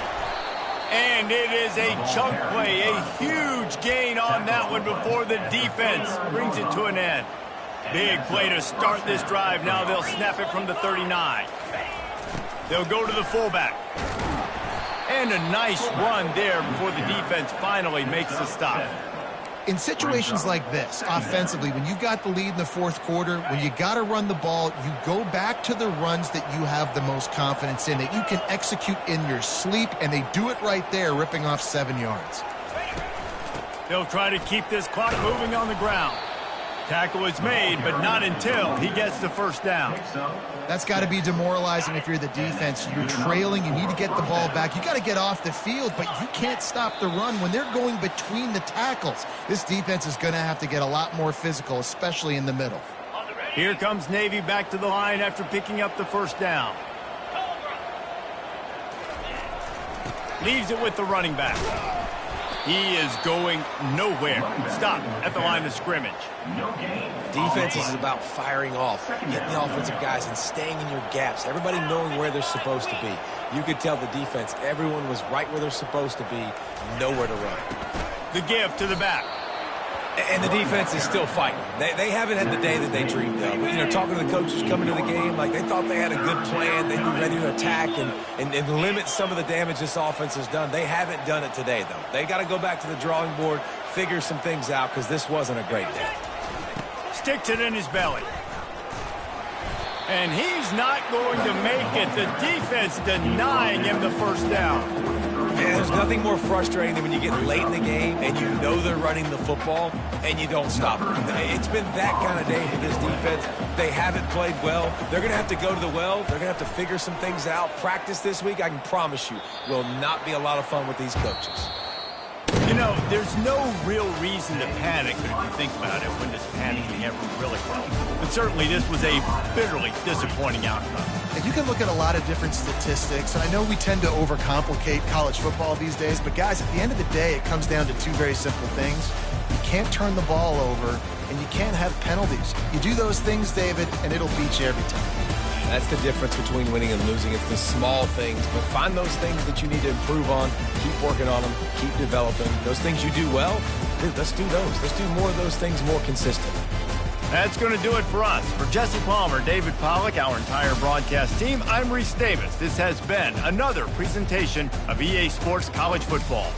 And it is a chunk play, a huge gain on that one before the defense brings it to an end. Big play to start this drive. Now they'll snap it from the 39. They'll go to the fullback. And a nice run there before the defense finally makes the stop. In situations like this, offensively, when you've got the lead in the 4th quarter, when you got to run the ball, you go back to the runs that you have the most confidence in, that you can execute in your sleep, and they do it right there, ripping off 7 yards. They'll try to keep this clock moving on the ground. Tackle is made, but not until he gets the 1st down. That's got to be demoralizing if you're the defense. You're trailing. You need to get the ball back. You got to get off the field, but you can't stop the run when they're going between the tackles. This defense is going to have to get a lot more physical, especially in the middle. Here comes Navy back to the line after picking up the 1st down. Leaves it with the running back. He is going nowhere. Stop at the line of scrimmage. Defense is about firing off, getting the offensive guys and staying in your gaps. Everybody knowing where they're supposed to be. You could tell the defense, everyone was right where they're supposed to be, nowhere to run. The give to the back. And the defense is still fighting. They haven't had the day that they dreamed of. You know, talking to the coaches coming to the game, like they thought they had a good plan. They'd be ready to attack and limit some of the damage this offense has done. They haven't done it today, though. They got to go back to the drawing board, figure some things out, because this wasn't a great day. Sticks it in his belly. And he's not going to make it. The defense denying him the 1st down. Yeah, there's nothing more frustrating than when you get late in the game and you know they're running the football and you don't stop them. It's been that kind of day for this defense. They haven't played well. They're going to have to go to the well. They're going to have to figure some things out. Practice this week, I can promise you, will not be a lot of fun with these coaches. You know, there's no real reason to panic, but if you think about it, when does panicking ever really help? But certainly this was a bitterly disappointing outcome. And you can look at a lot of different statistics. I know we tend to overcomplicate college football these days, but guys, at the end of the day, it comes down to 2 very simple things. You can't turn the ball over, and you can't have penalties. You do those things, David, and it'll beat you every time. That's the difference between winning and losing. It's the small things, but find those things that you need to improve on. Keep working on them. Keep developing. Those things you do well, dude, let's do those. Let's do more of those things more consistent. That's going to do it for us. For Jesse Palmer, David Pollack, our entire broadcast team, I'm Reese Davis. This has been another presentation of EA Sports College Football.